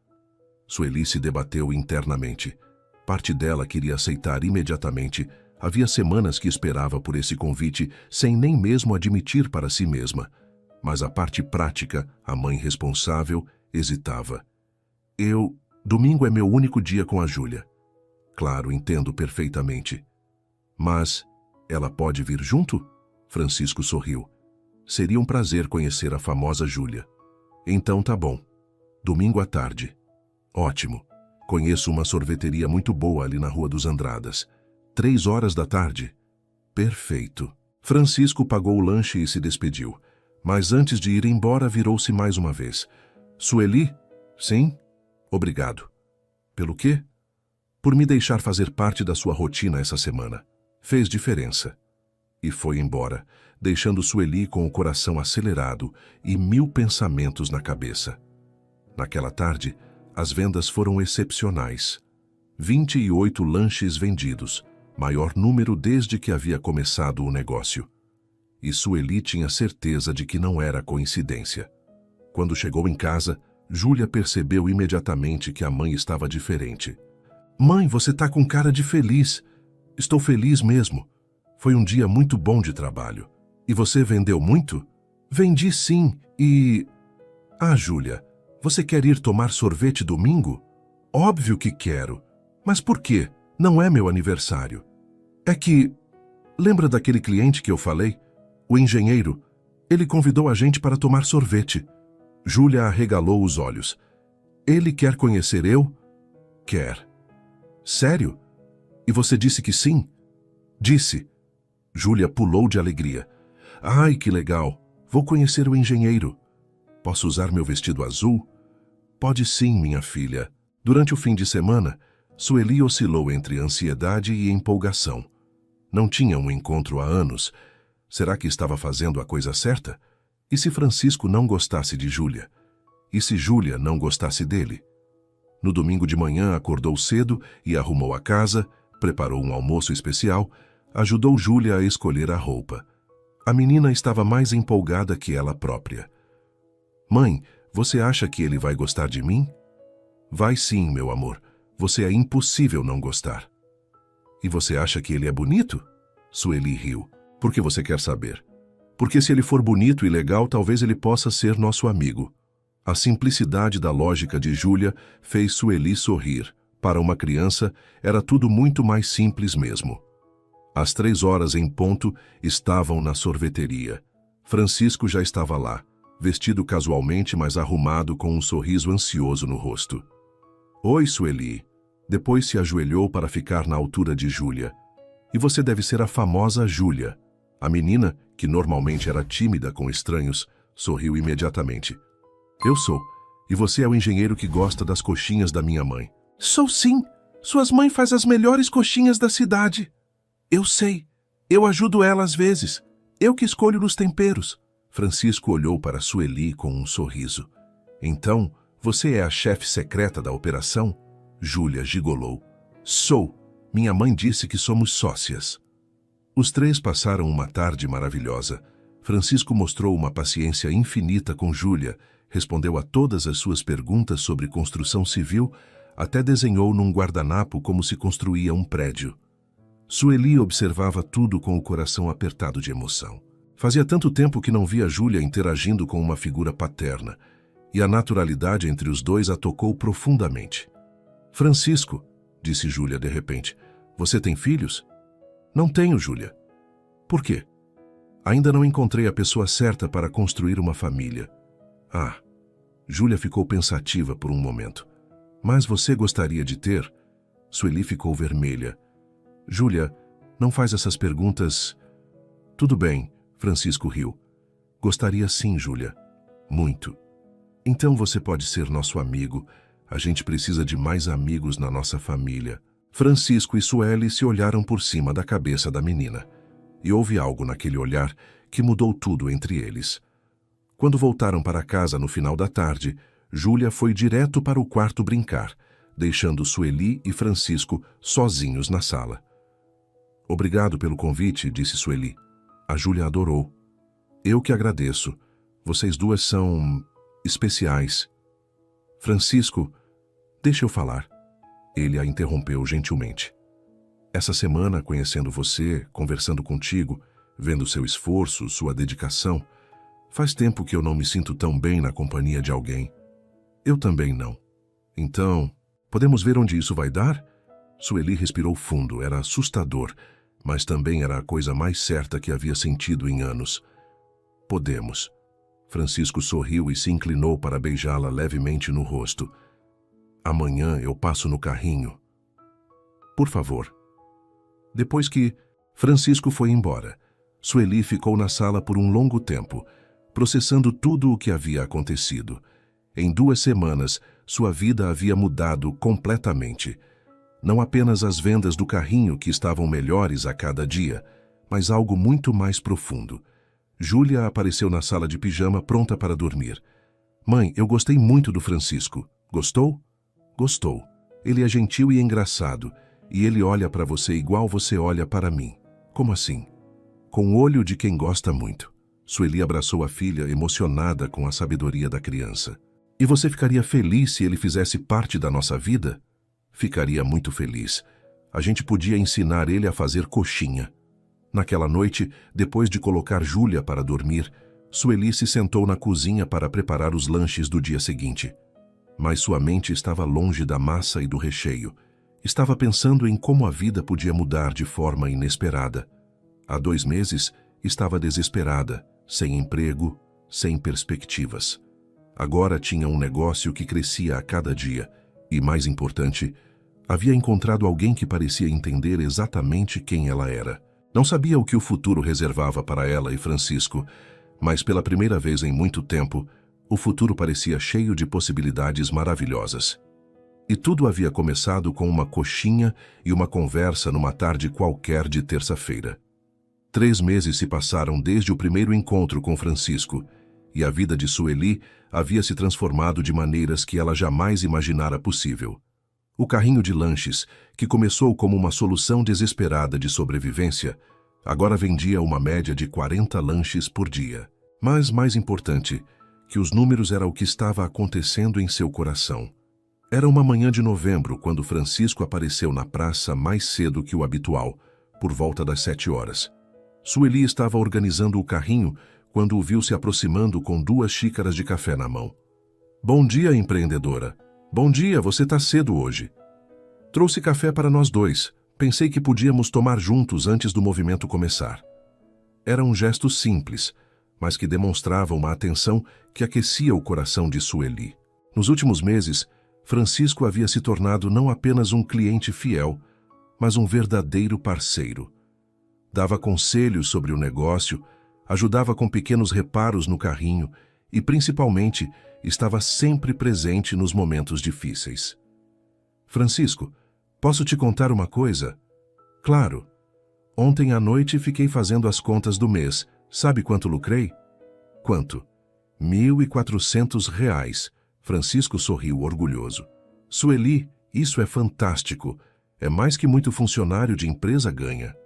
Sueli se debateu internamente. Parte dela queria aceitar imediatamente. Havia semanas que esperava por esse convite sem nem mesmo admitir para si mesma. Mas a parte prática, a mãe responsável, hesitava. Domingo é meu único dia com a Júlia. Claro, entendo perfeitamente. Mas ela pode vir junto? Francisco sorriu. Seria um prazer conhecer a famosa Júlia. Então tá bom. Domingo à tarde. Ótimo. Conheço uma sorveteria muito boa ali na Rua dos Andradas. 3 horas da tarde. Perfeito. Francisco pagou o lanche e se despediu. Mas antes de ir embora, virou-se mais uma vez. Sueli? Sim? Obrigado. Pelo quê? Por me deixar fazer parte da sua rotina essa semana. Fez diferença. E foi embora, deixando Sueli com o coração acelerado e 1000 pensamentos na cabeça. Naquela tarde, as vendas foram excepcionais. 28 lanches vendidos, maior número desde que havia começado o negócio. E Sueli tinha certeza de que não era coincidência. Quando chegou em casa, Júlia percebeu imediatamente que a mãe estava diferente. Mãe, você tá com cara de feliz. Estou feliz mesmo. Foi um dia muito bom de trabalho. E você vendeu muito? Vendi sim, e... Ah, Júlia, você quer ir tomar sorvete domingo? Óbvio que quero. Mas por quê? Não é meu aniversário. É que... Lembra daquele cliente que eu falei? O engenheiro. Ele convidou a gente para tomar sorvete. Júlia arregalou os olhos. Ele quer conhecer eu? Quer. Sério? E você disse que sim? Disse. Júlia pulou de alegria. Ai, que legal. Vou conhecer o engenheiro. Posso usar meu vestido azul? Pode sim, minha filha. Durante o fim de semana, Sueli oscilou entre ansiedade e empolgação. Não tinha um encontro há anos. Será que estava fazendo a coisa certa? E se Francisco não gostasse de Júlia? E se Júlia não gostasse dele? No domingo de manhã acordou cedo e arrumou a casa, preparou um almoço especial, ajudou Júlia a escolher a roupa. A menina estava mais empolgada que ela própria. Mãe, você acha que ele vai gostar de mim? Vai sim, meu amor. Você é impossível não gostar. E você acha que ele é bonito? Sueli riu. Por que você quer saber? Porque se ele for bonito e legal, talvez ele possa ser nosso amigo. A simplicidade da lógica de Júlia fez Sueli sorrir. Para uma criança, era tudo muito mais simples mesmo. Às 3 horas em ponto, estavam na sorveteria. Francisco já estava lá, vestido casualmente, mas arrumado com um sorriso ansioso no rosto. Oi, Sueli. Depois se ajoelhou para ficar na altura de Júlia. E você deve ser a famosa Júlia. A menina, que normalmente era tímida com estranhos, sorriu imediatamente. Eu sou. E você é o engenheiro que gosta das coxinhas da minha mãe. Sou sim. Suas mães fazem as melhores coxinhas da cidade. Eu sei. Eu ajudo ela às vezes. Eu que escolho nos temperos. Francisco olhou para Sueli com um sorriso. Então, você é a chefe secreta da operação? Júlia gigolou. Sou. Minha mãe disse que somos sócias. Os três passaram uma tarde maravilhosa. Francisco mostrou uma paciência infinita com Júlia, respondeu a todas as suas perguntas sobre construção civil, até desenhou num guardanapo como se construía um prédio. Sueli observava tudo com o coração apertado de emoção. Fazia tanto tempo que não via Júlia interagindo com uma figura paterna, e a naturalidade entre os dois a tocou profundamente. Francisco, disse Júlia de repente, você tem filhos? Não tenho, Júlia. Por quê? Ainda não encontrei a pessoa certa para construir uma família. Ah, Júlia ficou pensativa por um momento. Mas você gostaria de ter? Sueli ficou vermelha. Júlia, não faz essas perguntas. Tudo bem, Francisco riu. Gostaria sim, Júlia. Muito. Então você pode ser nosso amigo. A gente precisa de mais amigos na nossa família. Francisco e Sueli se olharam por cima da cabeça da menina. E houve algo naquele olhar que mudou tudo entre eles. Quando voltaram para casa no final da tarde, Júlia foi direto para o quarto brincar, deixando Sueli e Francisco sozinhos na sala. Obrigado pelo convite, disse Sueli. A Júlia adorou. Eu que agradeço. Vocês duas são especiais. Francisco, deixa eu falar. Ele a interrompeu gentilmente. Essa semana, conhecendo você, conversando contigo, vendo seu esforço, sua dedicação, faz tempo que eu não me sinto tão bem na companhia de alguém. Eu também não. Então, podemos ver onde isso vai dar? Sueli respirou fundo, era assustador, mas também era a coisa mais certa que havia sentido em anos. Podemos. Francisco sorriu e se inclinou para beijá-la levemente no rosto. Amanhã eu passo no carrinho. Por favor. Depois que Francisco foi embora, Sueli ficou na sala por um longo tempo, processando tudo o que havia acontecido. Em 2 semanas, sua vida havia mudado completamente. Não apenas as vendas do carrinho que estavam melhores a cada dia, mas algo muito mais profundo. Júlia apareceu na sala de pijama pronta para dormir. Mãe, eu gostei muito do Francisco. Gostou? Gostou. Ele é gentil e engraçado, e ele olha para você igual você olha para mim. Como assim? Com o olho de quem gosta muito. Sueli abraçou a filha, emocionada com a sabedoria da criança. E você ficaria feliz se ele fizesse parte da nossa vida? Ficaria muito feliz. A gente podia ensinar ele a fazer coxinha. Naquela noite, depois de colocar Júlia para dormir, Sueli se sentou na cozinha para preparar os lanches do dia seguinte. Mas sua mente estava longe da massa e do recheio. Estava pensando em como a vida podia mudar de forma inesperada. Há 2 meses, estava desesperada, sem emprego, sem perspectivas. Agora tinha um negócio que crescia a cada dia e, mais importante, havia encontrado alguém que parecia entender exatamente quem ela era. Não sabia o que o futuro reservava para ela e Francisco, mas pela primeira vez em muito tempo, o futuro parecia cheio de possibilidades maravilhosas. E tudo havia começado com uma coxinha e uma conversa numa tarde qualquer de terça-feira. 3 meses se passaram desde o primeiro encontro com Francisco, e a vida de Sueli havia se transformado de maneiras que ela jamais imaginara possível. O carrinho de lanches, que começou como uma solução desesperada de sobrevivência, agora vendia uma média de 40 lanches por dia. Mas, mais importante, que os números era o que estava acontecendo em seu coração. Era uma manhã de novembro quando Francisco apareceu na praça mais cedo que o habitual, por volta das 7 horas. Sueli estava organizando o carrinho quando o viu se aproximando com 2 xícaras de café na mão. Bom dia, empreendedora. Bom dia, você está cedo hoje. Trouxe café para nós 2. Pensei que podíamos tomar juntos antes do movimento começar. Era um gesto simples, mas que demonstrava uma atenção que aquecia o coração de Sueli. Nos últimos meses, Francisco havia se tornado não apenas um cliente fiel, mas um verdadeiro parceiro. Dava conselhos sobre o negócio, ajudava com pequenos reparos no carrinho e, principalmente, estava sempre presente nos momentos difíceis. Francisco, posso te contar uma coisa? Claro. Ontem à noite fiquei fazendo as contas do mês, Sabe quanto lucrei? Quanto? R$ 1.400. Francisco sorriu orgulhoso. Sueli, isso é fantástico. É mais que muito funcionário de empresa ganha.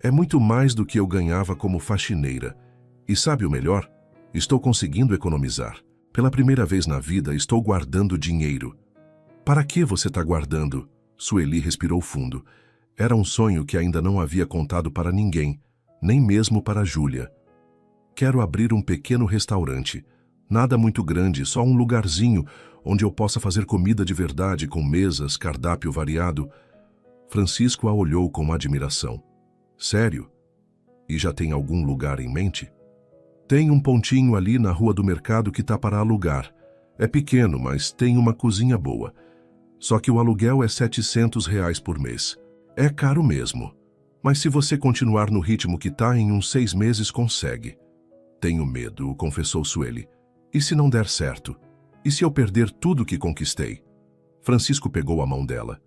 É muito mais do que eu ganhava como faxineira. E sabe o melhor? Estou conseguindo economizar. Pela primeira vez na vida, estou guardando dinheiro. Para que você está guardando? Sueli respirou fundo. Era um sonho que ainda não havia contado para ninguém, nem mesmo para Júlia. Quero abrir um pequeno restaurante. Nada muito grande, só um lugarzinho onde eu possa fazer comida de verdade com mesas, cardápio variado. Francisco a olhou com admiração. Sério? E já tem algum lugar em mente? Tem um pontinho ali na rua do mercado que tá para alugar. É pequeno, mas tem uma cozinha boa. Só que o aluguel é R$ 700 por mês. É caro mesmo. Mas se você continuar no ritmo que tá, em uns 6 meses consegue. Tenho medo, confessou Sueli. E se não der certo? E se eu perder tudo que conquistei? Francisco pegou a mão dela.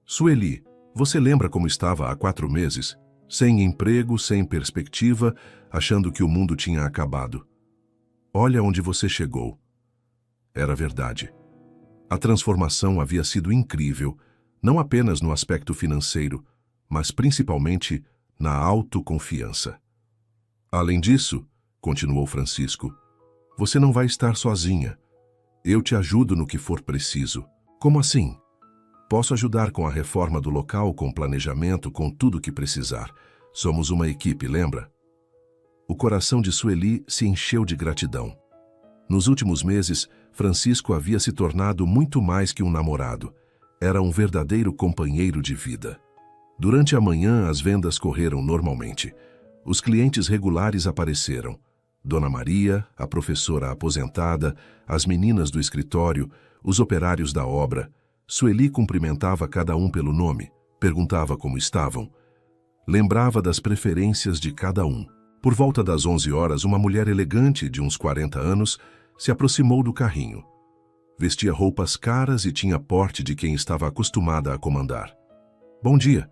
Sueli, você lembra como estava há 4 meses? Sem emprego, sem perspectiva, achando que o mundo tinha acabado. Olha onde você chegou. Era verdade. A transformação havia sido incrível, não apenas no aspecto financeiro, mas principalmente na autoconfiança. Além disso, continuou Francisco, você não vai estar sozinha. Eu te ajudo no que for preciso. Como assim? Posso ajudar com a reforma do local, com planejamento, com tudo o que precisar. Somos uma equipe, lembra? O coração de Sueli se encheu de gratidão. Nos últimos meses, Francisco havia se tornado muito mais que um namorado. Era um verdadeiro companheiro de vida. Durante a manhã, as vendas correram normalmente. Os clientes regulares apareceram. Dona Maria, a professora aposentada, as meninas do escritório, os operários da obra. Sueli cumprimentava cada um pelo nome, perguntava como estavam. Lembrava das preferências de cada um. Por volta das 11 horas, uma mulher elegante, de uns 40 anos, se aproximou do carrinho. Vestia roupas caras e tinha porte de quem estava acostumada a comandar. Bom dia.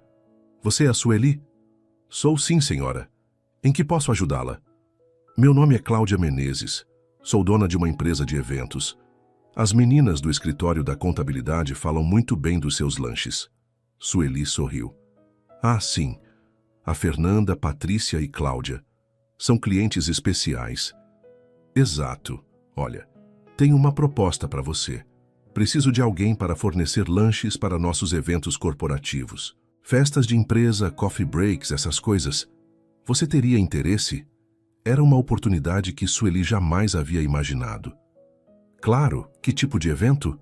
Você é a Sueli? Sou sim, senhora. Em que posso ajudá-la? Meu nome é Cláudia Menezes. Sou dona de uma empresa de eventos. As meninas do escritório da contabilidade falam muito bem dos seus lanches. Sueli sorriu. Ah, sim. A Fernanda, Patrícia e Cláudia. São clientes especiais. Exato. Olha, tenho uma proposta para você. Preciso de alguém para fornecer lanches para nossos eventos corporativos. Festas de empresa, coffee breaks, essas coisas. Você teria interesse? Era uma oportunidade que Sueli jamais havia imaginado. Claro, que tipo de evento?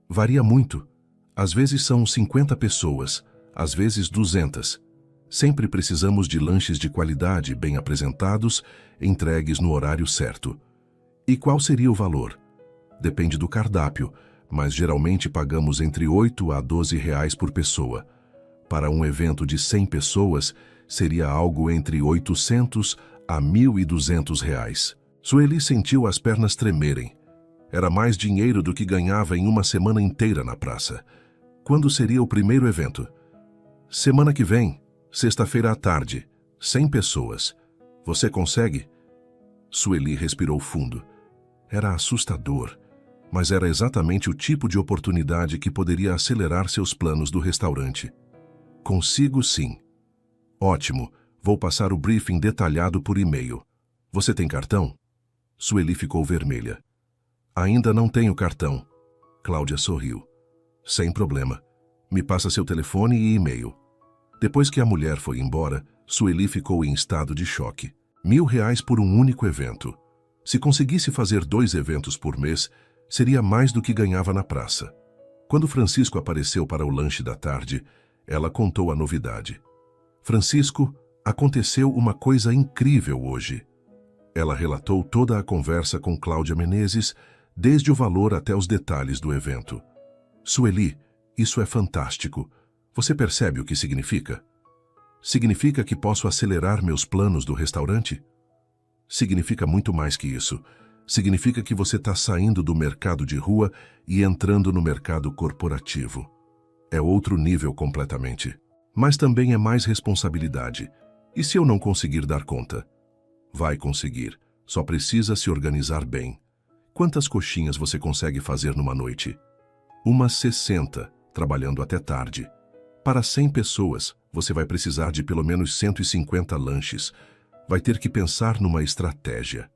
Varia muito. Às vezes são 50 pessoas, às vezes 200. Sempre precisamos de lanches de qualidade, bem apresentados, entregues no horário certo. E qual seria o valor? Depende do cardápio, mas geralmente pagamos entre R$ 8 a R$ 12 por pessoa. Para um evento de 100 pessoas, seria algo entre R$ 800 a R$ 1.200. Sueli sentiu as pernas tremerem. Era mais dinheiro do que ganhava em uma semana inteira na praça. Quando seria o primeiro evento? Semana que vem, sexta-feira à tarde, 100 pessoas. Você consegue? Sueli respirou fundo. Era assustador, mas era exatamente o tipo de oportunidade que poderia acelerar seus planos do restaurante. Consigo sim. Ótimo, vou passar o briefing detalhado por e-mail. Você tem cartão? Sueli ficou vermelha. Ainda não tenho cartão. Cláudia sorriu. Sem problema. Me passa seu telefone e e-mail. Depois que a mulher foi embora, Sueli ficou em estado de choque. R$ 1.000 por um único evento. Se conseguisse fazer 2 eventos por mês, seria mais do que ganhava na praça. Quando Francisco apareceu para o lanche da tarde, ela contou a novidade. Francisco, aconteceu uma coisa incrível hoje. Ela relatou toda a conversa com Cláudia Menezes, desde o valor até os detalhes do evento. Sueli, isso é fantástico. Você percebe o que significa? Significa que posso acelerar meus planos do restaurante? Significa muito mais que isso. Significa que você está saindo do mercado de rua e entrando no mercado corporativo. É outro nível completamente. Mas também é mais responsabilidade. E se eu não conseguir dar conta? Vai conseguir. Só precisa se organizar bem. Quantas coxinhas você consegue fazer numa noite? Umas 60, trabalhando até tarde. Para 100 pessoas, você vai precisar de pelo menos 150 lanches. Vai ter que pensar numa estratégia.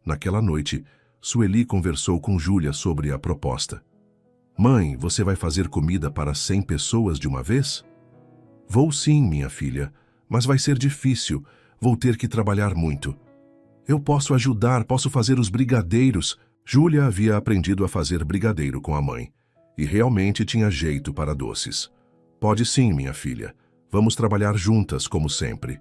Naquela noite, Sueli conversou com Júlia sobre a proposta. Mãe, você vai fazer comida para 100 pessoas de uma vez? Vou sim, minha filha, mas vai ser difícil. Vou ter que trabalhar muito. Eu posso ajudar, posso fazer os brigadeiros. Júlia havia aprendido a fazer brigadeiro com a mãe e realmente tinha jeito para doces. Pode sim, minha filha. Vamos trabalhar juntas, como sempre.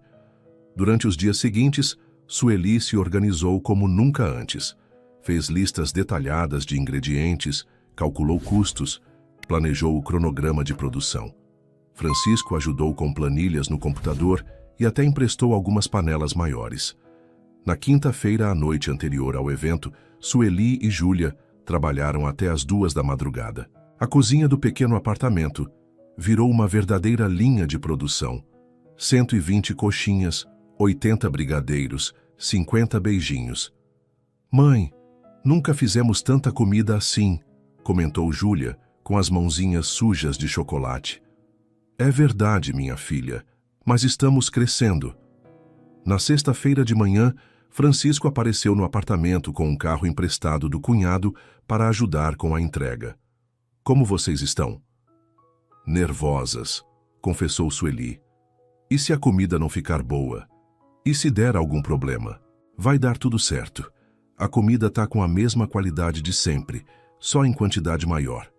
Durante os dias seguintes, Sueli se organizou como nunca antes. Fez listas detalhadas de ingredientes, calculou custos, planejou o cronograma de produção. Francisco ajudou com planilhas no computador e até emprestou algumas panelas maiores. Na quinta-feira à noite anterior ao evento, Sueli e Júlia trabalharam até as 2 da madrugada. A cozinha do pequeno apartamento virou uma verdadeira linha de produção. 120 coxinhas, 80 brigadeiros, 50 beijinhos. Mãe, nunca fizemos tanta comida assim, comentou Júlia, com as mãozinhas sujas de chocolate. É verdade, minha filha, mas estamos crescendo. Na sexta-feira de manhã, Francisco apareceu no apartamento com um carro emprestado do cunhado para ajudar com a entrega. Como vocês estão? Nervosas, confessou Sueli. E se a comida não ficar boa? E se der algum problema? Vai dar tudo certo. A comida está com a mesma qualidade de sempre, só em quantidade maior.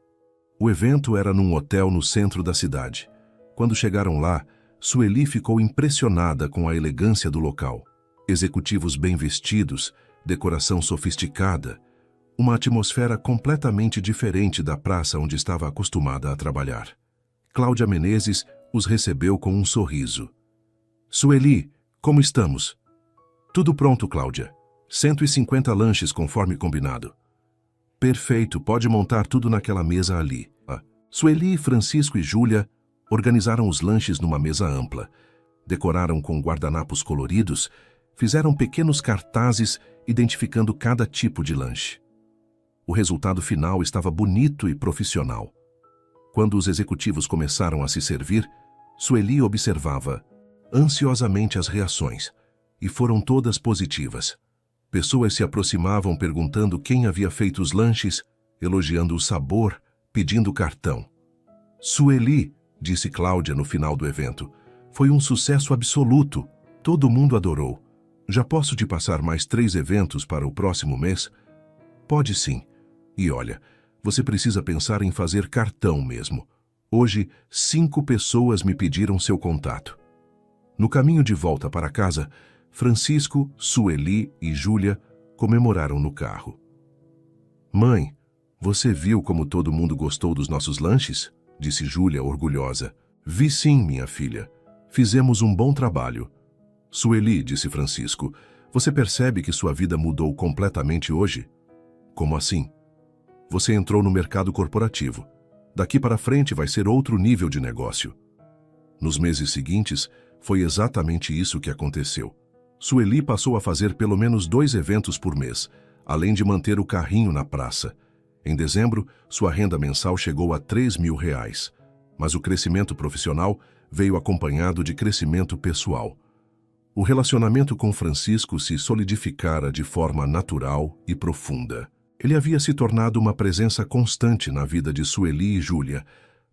O evento era num hotel no centro da cidade. Quando chegaram lá, Sueli ficou impressionada com a elegância do local. Executivos bem vestidos, decoração sofisticada, uma atmosfera completamente diferente da praça onde estava acostumada a trabalhar. Cláudia Menezes os recebeu com um sorriso. Sueli, como estamos? Tudo pronto, Cláudia. 150 lanches conforme combinado. Perfeito, pode montar tudo naquela mesa ali. Sueli, Francisco e Júlia organizaram os lanches numa mesa ampla, decoraram com guardanapos coloridos, fizeram pequenos cartazes identificando cada tipo de lanche. O resultado final estava bonito e profissional. Quando os executivos começaram a se servir, Sueli observava ansiosamente as reações, e foram todas positivas. Pessoas se aproximavam perguntando quem havia feito os lanches, elogiando o sabor, pedindo cartão. Sueli, disse Cláudia no final do evento, foi um sucesso absoluto. Todo mundo adorou. Já posso te passar mais 3 eventos para o próximo mês? Pode sim. E olha, você precisa pensar em fazer cartão mesmo. Hoje, 5 pessoas me pediram seu contato. No caminho de volta para casa, Francisco, Sueli e Júlia comemoraram no carro. Mãe, você viu como todo mundo gostou dos nossos lanches? Disse Júlia orgulhosa. Vi sim, minha filha. Fizemos um bom trabalho. Sueli, disse Francisco, você percebe que sua vida mudou completamente hoje? Como assim? Você entrou no mercado corporativo. Daqui para frente vai ser outro nível de negócio. Nos meses seguintes, foi exatamente isso que aconteceu. Sueli passou a fazer pelo menos 2 eventos por mês, além de manter o carrinho na praça. Em dezembro, sua renda mensal chegou a R$3.000, mas o crescimento profissional veio acompanhado de crescimento pessoal. O relacionamento com Francisco se solidificara de forma natural e profunda. Ele havia se tornado uma presença constante na vida de Sueli e Júlia,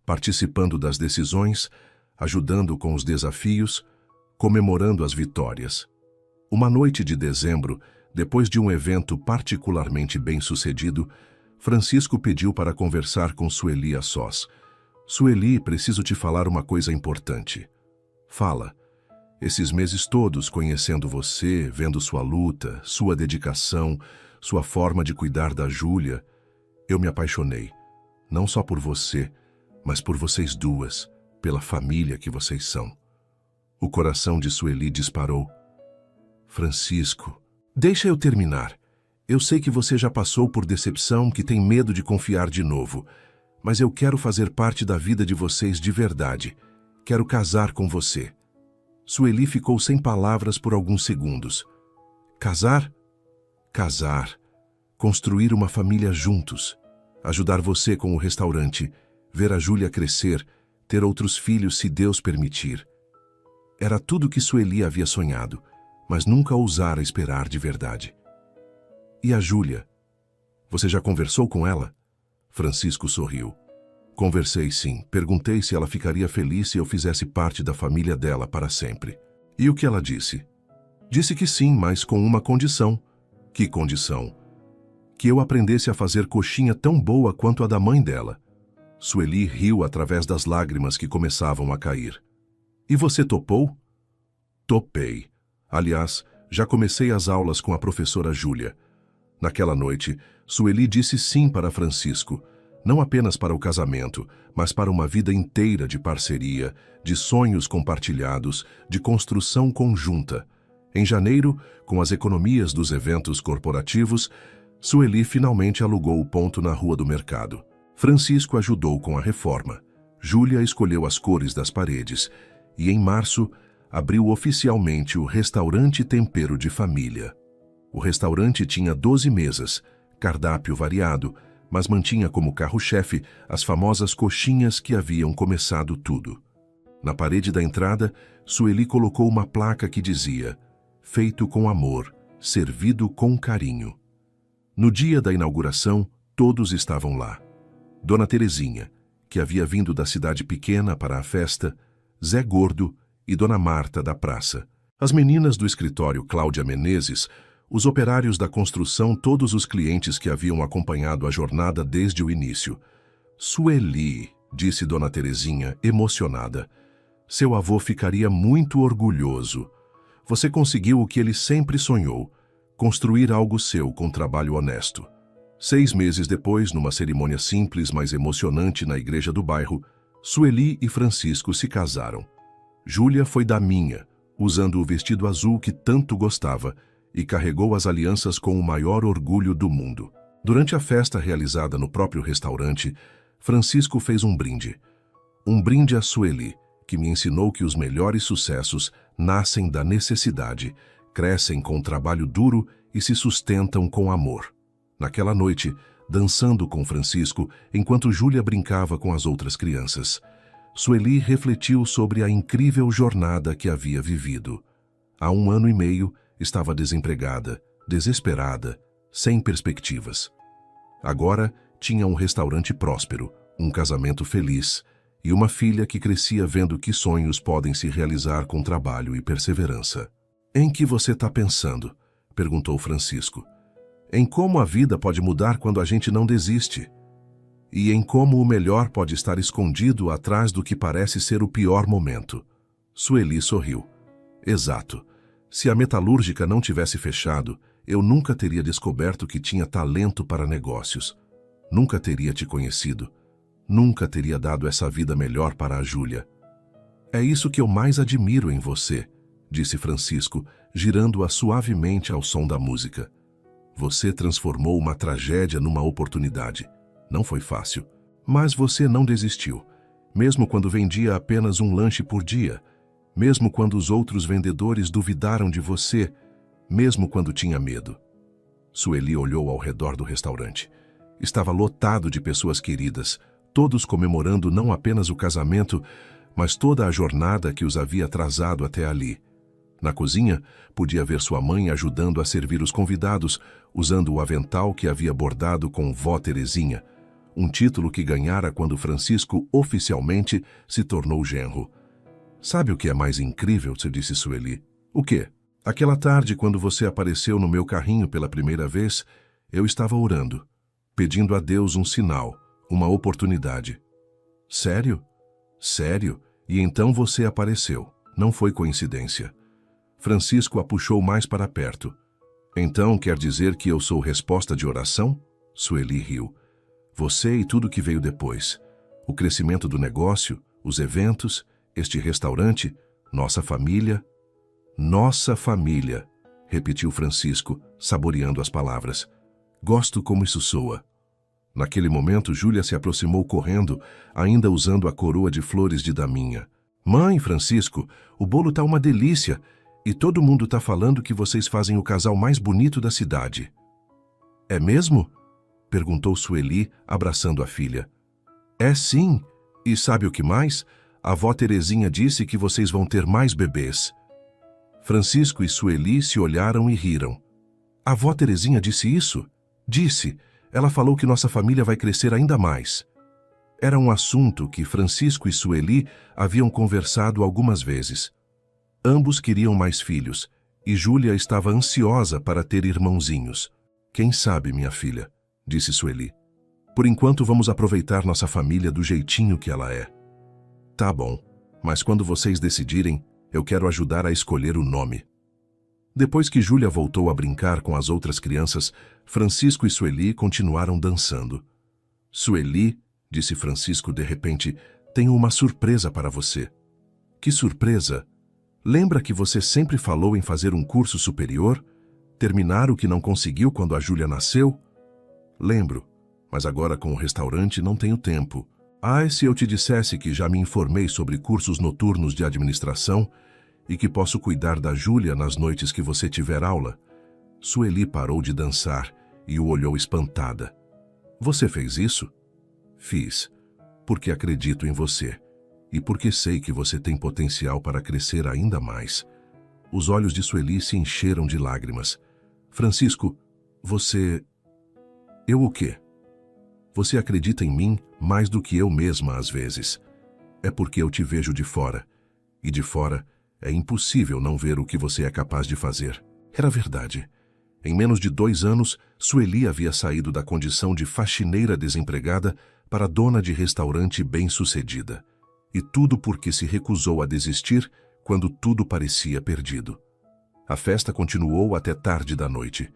participando das decisões, ajudando com os desafios, comemorando as vitórias. Uma noite de dezembro, depois de um evento particularmente bem-sucedido, Francisco pediu para conversar com Sueli a sós. Sueli, preciso te falar uma coisa importante. Fala. Esses meses todos conhecendo você, vendo sua luta, sua dedicação, sua forma de cuidar da Júlia, eu me apaixonei. Não só por você, mas por vocês duas, pela família que vocês são. O coração de Sueli disparou. Francisco, deixa eu terminar. Eu sei que você já passou por decepção, que tem medo de confiar de novo, mas eu quero fazer parte da vida de vocês de verdade. Quero casar com você. Sueli ficou sem palavras por alguns segundos. Casar? Casar. Construir uma família juntos. Ajudar você com o restaurante. Ver a Júlia crescer. Ter outros filhos se Deus permitir. Era tudo que Sueli havia sonhado, mas nunca ousara esperar de verdade. E a Júlia? Você já conversou com ela? Francisco sorriu. Conversei sim. Perguntei se ela ficaria feliz se eu fizesse parte da família dela para sempre. E o que ela disse? Disse que sim, mas com uma condição. Que condição? Que eu aprendesse a fazer coxinha tão boa quanto a da mãe dela. Sueli riu através das lágrimas que começavam a cair. E você topou? Topei. Aliás, já comecei as aulas com a professora Júlia. Naquela noite, Sueli disse sim para Francisco, não apenas para o casamento, mas para uma vida inteira de parceria, de sonhos compartilhados, de construção conjunta. Em janeiro, com as economias dos eventos corporativos, Sueli finalmente alugou o ponto na Rua do Mercado. Francisco ajudou com a reforma. Júlia escolheu as cores das paredes e, em março, abriu oficialmente o Restaurante Tempero de Família. O restaurante tinha 12 mesas, cardápio variado, mas mantinha como carro-chefe as famosas coxinhas que haviam começado tudo. Na parede da entrada, Sueli colocou uma placa que dizia: feito com amor, servido com carinho. No dia da inauguração, todos estavam lá. Dona Terezinha, que havia vindo da cidade pequena para a festa, Zé Gordo e Dona Marta da praça. As meninas do escritório Cláudia Menezes, os operários da construção, todos os clientes que haviam acompanhado a jornada desde o início. Sueli, disse Dona Terezinha, emocionada. Seu avô ficaria muito orgulhoso. Você conseguiu o que ele sempre sonhou, construir algo seu com trabalho honesto. 6 meses depois, numa cerimônia simples, mas emocionante na igreja do bairro, Sueli e Francisco se casaram. Júlia foi daminha, usando o vestido azul que tanto gostava, e carregou as alianças com o maior orgulho do mundo. Durante a festa realizada no próprio restaurante, Francisco fez um brinde. Um brinde a Sueli, que me ensinou que os melhores sucessos nascem da necessidade, crescem com trabalho duro e se sustentam com amor. Naquela noite, dançando com Francisco, enquanto Júlia brincava com as outras crianças, Sueli refletiu sobre a incrível jornada que havia vivido. Há 1 ano e meio, estava desempregada, desesperada, sem perspectivas. Agora, tinha um restaurante próspero, um casamento feliz e uma filha que crescia vendo que sonhos podem se realizar com trabalho e perseverança. Em que você está pensando? Perguntou Francisco. Em como a vida pode mudar quando a gente não desiste. E em como o melhor pode estar escondido atrás do que parece ser o pior momento. Sueli sorriu. Exato. Se a metalúrgica não tivesse fechado, eu nunca teria descoberto que tinha talento para negócios. Nunca teria te conhecido. Nunca teria dado essa vida melhor para a Júlia. É isso que eu mais admiro em você, disse Francisco, girando-a suavemente ao som da música. Você transformou uma tragédia numa oportunidade. Não foi fácil, mas você não desistiu. Mesmo quando vendia apenas um lanche por dia, mesmo quando os outros vendedores duvidaram de você, mesmo quando tinha medo. Sueli olhou ao redor do restaurante. Estava lotado de pessoas queridas, todos comemorando não apenas o casamento, mas toda a jornada que os havia trazado até ali. Na cozinha, podia ver sua mãe ajudando a servir os convidados, usando o avental que havia bordado com Vó Terezinha, um título que ganhara quando Francisco oficialmente se tornou genro. Sabe o que é mais incrível, disse Sueli? O quê? Aquela tarde, quando você apareceu no meu carrinho pela primeira vez, eu estava orando, pedindo a Deus um sinal, uma oportunidade. Sério? Sério? E então você apareceu. Não foi coincidência. Francisco a puxou mais para perto. Então quer dizer que eu sou resposta de oração? Sueli riu. Você e tudo que veio depois. O crescimento do negócio, os eventos, este restaurante, nossa família. Nossa família, repetiu Francisco, saboreando as palavras. Gosto como isso soa. Naquele momento, Júlia se aproximou correndo, ainda usando a coroa de flores de daminha. Mãe, Francisco, o bolo tá uma delícia. E todo mundo tá falando que vocês fazem o casal mais bonito da cidade. É mesmo? Perguntou Sueli, abraçando a filha. É sim. E sabe o que mais? A avó Terezinha disse que vocês vão ter mais bebês. Francisco e Sueli se olharam e riram. A avó Terezinha disse isso? Disse. Ela falou que nossa família vai crescer ainda mais. Era um assunto que Francisco e Sueli haviam conversado algumas vezes. Ambos queriam mais filhos, e Júlia estava ansiosa para ter irmãozinhos. Quem sabe, minha filha, disse Sueli. Por enquanto vamos aproveitar nossa família do jeitinho que ela é. Tá bom, mas quando vocês decidirem, eu quero ajudar a escolher o nome. Depois que Júlia voltou a brincar com as outras crianças, Francisco e Sueli continuaram dançando. Sueli, disse Francisco de repente, tenho uma surpresa para você. Que surpresa? Lembra que você sempre falou em fazer um curso superior? Terminar o que não conseguiu quando a Júlia nasceu? Lembro, mas agora com o restaurante não tenho tempo. Ah, e se eu te dissesse que já me informei sobre cursos noturnos de administração e que posso cuidar da Júlia nas noites que você tiver aula? Sueli parou de dançar e o olhou espantada. Você fez isso? Fiz, porque acredito em você e porque sei que você tem potencial para crescer ainda mais. Os olhos de Sueli se encheram de lágrimas. Francisco, você... Eu o quê? Você acredita em mim mais do que eu mesma às vezes. É porque eu te vejo de fora. E de fora é impossível não ver o que você é capaz de fazer. Era verdade. Em menos de 2 anos, Sueli havia saído da condição de faxineira desempregada para dona de restaurante bem-sucedida. E tudo porque se recusou a desistir quando tudo parecia perdido. A festa continuou até tarde da noite.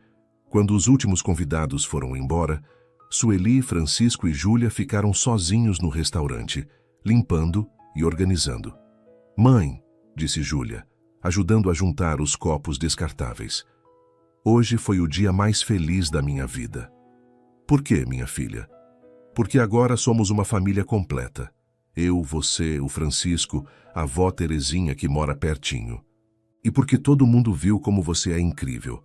Quando os últimos convidados foram embora, Sueli, Francisco e Júlia ficaram sozinhos no restaurante, limpando e organizando. Mãe, disse Júlia, ajudando a juntar os copos descartáveis. Hoje foi o dia mais feliz da minha vida. Por quê, minha filha? Porque agora somos uma família completa. Eu, você, o Francisco, a avó Terezinha que mora pertinho. E porque todo mundo viu como você é incrível.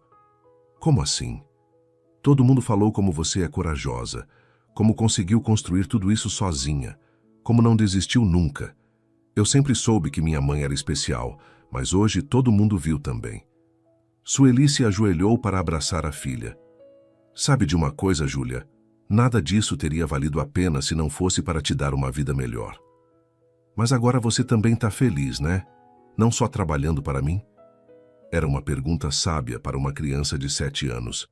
Como assim? Todo mundo falou como você é corajosa, como conseguiu construir tudo isso sozinha, como não desistiu nunca. Eu sempre soube que minha mãe era especial, mas hoje todo mundo viu também. Sueli se ajoelhou para abraçar a filha. Sabe de uma coisa, Júlia? Nada disso teria valido a pena se não fosse para te dar uma vida melhor. Mas agora você também está feliz, né? Não só trabalhando para mim? Era uma pergunta sábia para uma criança de 7 anos.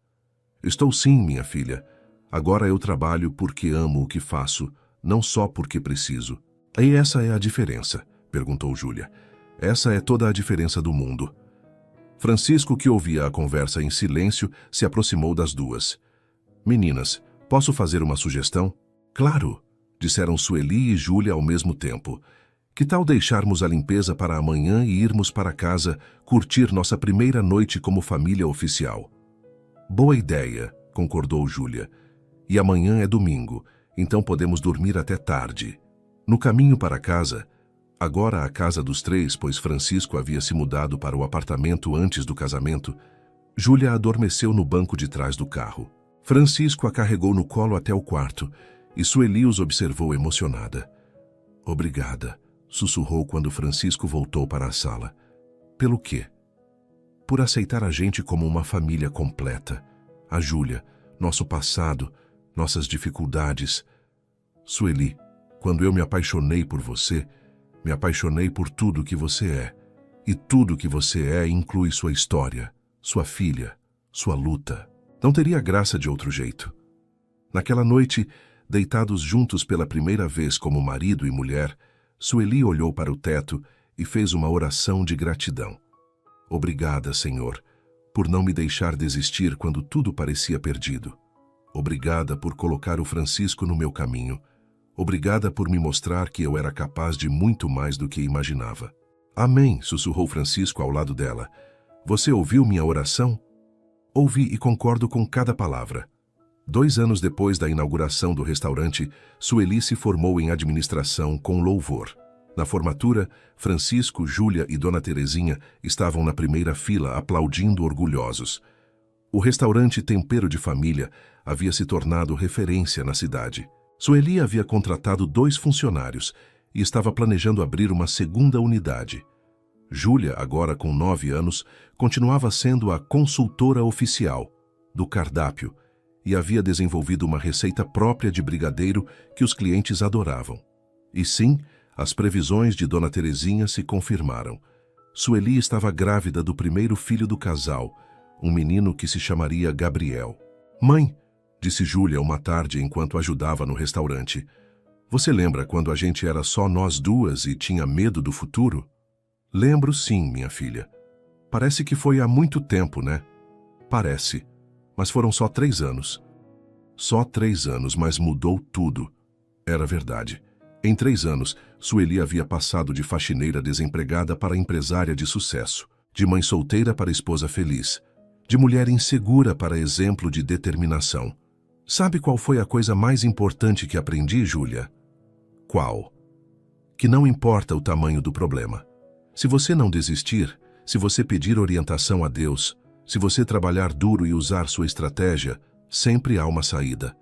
Estou sim, minha filha. Agora eu trabalho porque amo o que faço, não só porque preciso. E essa é a diferença, perguntou Júlia. Essa é toda a diferença do mundo. Francisco, que ouvia a conversa em silêncio, se aproximou das duas. Meninas, posso fazer uma sugestão? Claro, disseram Sueli e Júlia ao mesmo tempo. Que tal deixarmos a limpeza para amanhã e irmos para casa curtir nossa primeira noite como família oficial? Boa ideia, concordou Júlia. E amanhã é domingo, então podemos dormir até tarde. No caminho para casa, agora a casa dos 3, pois Francisco havia se mudado para o apartamento antes do casamento, Júlia adormeceu no banco de trás do carro. Francisco a carregou no colo até o quarto e Sueli os observou emocionada. Obrigada, sussurrou quando Francisco voltou para a sala. Pelo quê? Por aceitar a gente como uma família completa. A Júlia, nosso passado, nossas dificuldades. Sueli, quando eu me apaixonei por você, me apaixonei por tudo que você é. E tudo que você é inclui sua história, sua filha, sua luta. Não teria graça de outro jeito. Naquela noite, deitados juntos pela primeira vez como marido e mulher, Sueli olhou para o teto e fez uma oração de gratidão. Obrigada, Senhor, por não me deixar desistir quando tudo parecia perdido. Obrigada por colocar o Francisco no meu caminho. Obrigada por me mostrar que eu era capaz de muito mais do que imaginava. Amém, sussurrou Francisco ao lado dela. Você ouviu minha oração? Ouvi e concordo com cada palavra. 2 anos depois da inauguração do restaurante, Sueli se formou em administração com louvor. Na formatura, Francisco, Júlia e Dona Terezinha estavam na primeira fila aplaudindo orgulhosos. O restaurante Tempero de Família havia se tornado referência na cidade. Sueli havia contratado 2 funcionários e estava planejando abrir uma segunda unidade. Júlia, agora com 9 anos, continuava sendo a consultora oficial do cardápio e havia desenvolvido uma receita própria de brigadeiro que os clientes adoravam. E sim, as previsões de Dona Terezinha se confirmaram. Sueli estava grávida do primeiro filho do casal, um menino que se chamaria Gabriel. "Mãe", disse Júlia uma tarde enquanto ajudava no restaurante, "você lembra quando a gente era só nós duas e tinha medo do futuro?" "Lembro sim, minha filha. Parece que foi há muito tempo, né?" "Parece, mas foram só 3 anos." Só 3 anos, mas mudou tudo. Era verdade. Em 3 anos, Sueli havia passado de faxineira desempregada para empresária de sucesso, de mãe solteira para esposa feliz, de mulher insegura para exemplo de determinação. Sabe qual foi a coisa mais importante que aprendi, Júlia? Qual? Que não importa o tamanho do problema. Se você não desistir, se você pedir orientação a Deus, se você trabalhar duro e usar sua estratégia, sempre há uma saída.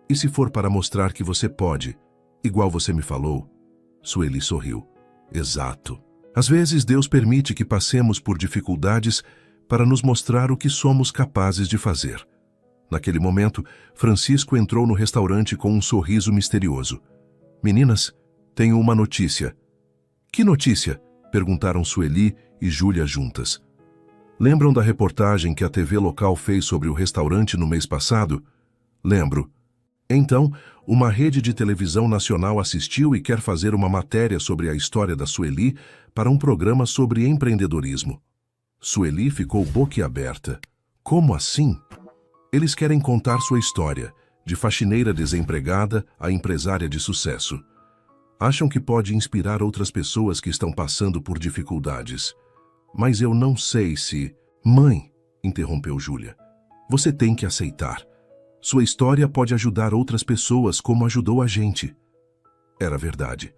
E se for para mostrar que você pode, igual você me falou? Sueli sorriu. Exato. Às vezes Deus permite que passemos por dificuldades para nos mostrar o que somos capazes de fazer. Naquele momento, Francisco entrou no restaurante com um sorriso misterioso. "Meninas, tenho uma notícia." "Que notícia?" perguntaram Sueli e Júlia juntas. "Lembram da reportagem que a TV local fez sobre o restaurante no mês passado?" "Lembro." "Então, uma rede de televisão nacional assistiu e quer fazer uma matéria sobre a história da Sueli para um programa sobre empreendedorismo." Sueli ficou boquiaberta. "Como assim?" "Eles querem contar sua história, de faxineira desempregada a empresária de sucesso. Acham que pode inspirar outras pessoas que estão passando por dificuldades. Mas eu não sei se..." "Mãe", interrompeu Júlia, "você tem que aceitar. Sua história pode ajudar outras pessoas como ajudou a gente." Era verdade.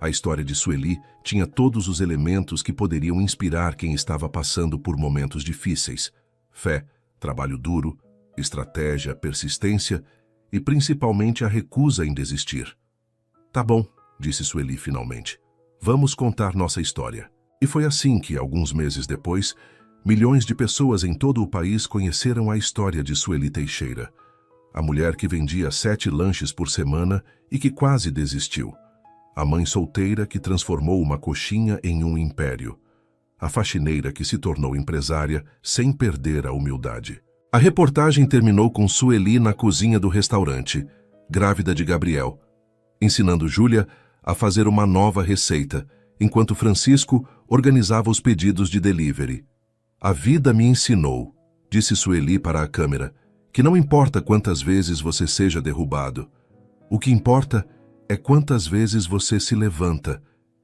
A história de Sueli tinha todos os elementos que poderiam inspirar quem estava passando por momentos difíceis: fé, trabalho duro, estratégia, persistência e principalmente a recusa em desistir. "Tá bom", disse Sueli finalmente. "Vamos contar nossa história." E foi assim que, alguns meses depois, milhões de pessoas em todo o país conheceram a história de Sueli Teixeira, a mulher que vendia 7 lanches por semana e que quase desistiu, a mãe solteira que transformou uma coxinha em um império, a faxineira que se tornou empresária sem perder a humildade. A reportagem terminou com Sueli na cozinha do restaurante, grávida de Gabriel, ensinando Júlia a fazer uma nova receita, enquanto Francisco organizava os pedidos de delivery. "A vida me ensinou", disse Sueli para a câmera, "que não importa quantas vezes você seja derrubado. O que importa é quantas vezes você se levanta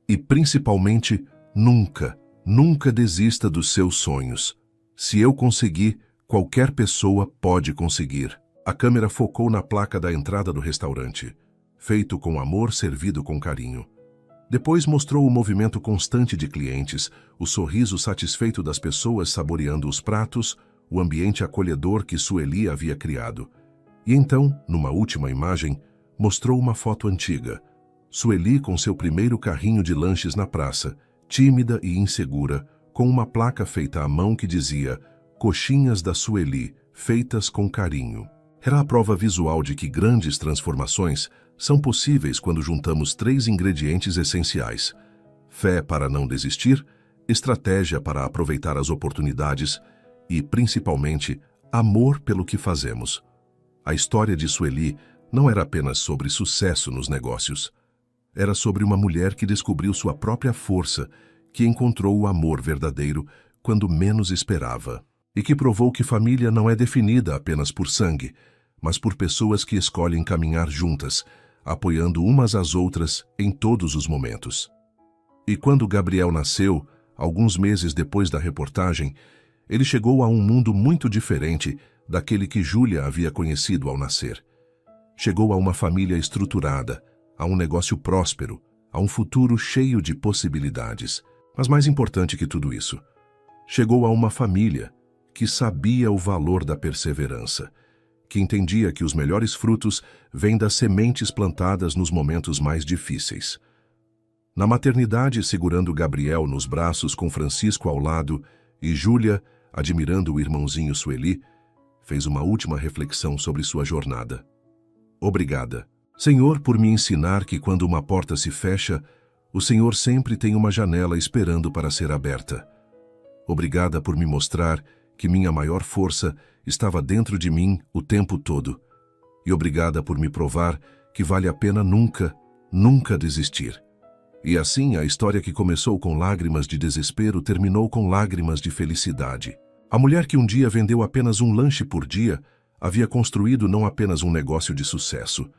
e, principalmente, nunca desista dos seus sonhos. Se eu conseguir, qualquer pessoa pode conseguir." A câmera focou na placa da entrada do restaurante. "Feito com amor, servido com carinho." Depois mostrou o movimento constante de clientes, o sorriso satisfeito das pessoas saboreando os pratos, o ambiente acolhedor que Sueli havia criado. E então, numa última imagem, mostrou uma foto antiga. Sueli com seu primeiro carrinho de lanches na praça, tímida e insegura, com uma placa feita à mão que dizia "Coxinhas da Sueli, feitas com carinho." Era a prova visual de que grandes transformações são possíveis quando juntamos 3 ingredientes essenciais: fé para não desistir, estratégia para aproveitar as oportunidades e, principalmente, amor pelo que fazemos. A história de Sueli não era apenas sobre sucesso nos negócios. Era sobre uma mulher que descobriu sua própria força, que encontrou o amor verdadeiro quando menos esperava, e que provou que família não é definida apenas por sangue, mas por pessoas que escolhem caminhar juntas, apoiando umas às outras em todos os momentos. E quando Gabriel nasceu, alguns meses depois da reportagem, ele chegou a um mundo muito diferente daquele que Júlia havia conhecido ao nascer. Chegou a uma família estruturada, a um negócio próspero, a um futuro cheio de possibilidades. Mas mais importante que tudo isso, chegou a uma família que sabia o valor da perseverança, que entendia que os melhores frutos vêm das sementes plantadas nos momentos mais difíceis. Na maternidade, segurando Gabriel nos braços com Francisco ao lado e Júlia, admirando o irmãozinho Sueli, fez uma última reflexão sobre sua jornada. Obrigada, Senhor, por me ensinar que quando uma porta se fecha, o Senhor sempre tem uma janela esperando para ser aberta. Obrigada por me mostrar que minha maior força estava dentro de mim o tempo todo. E obrigada por me provar que vale a pena nunca, nunca desistir. E assim, a história que começou com lágrimas de desespero terminou com lágrimas de felicidade. A mulher que um dia vendeu apenas um lanche por dia havia construído não apenas um negócio de sucesso,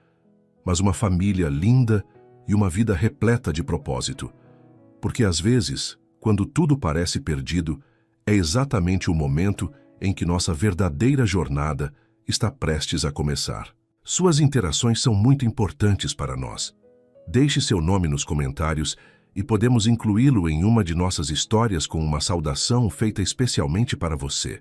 mas uma família linda e uma vida repleta de propósito. Porque às vezes, quando tudo parece perdido, é exatamente o momento em que nossa verdadeira jornada está prestes a começar. Suas interações são muito importantes para nós. Deixe seu nome nos comentários e podemos incluí-lo em uma de nossas histórias com uma saudação feita especialmente para você.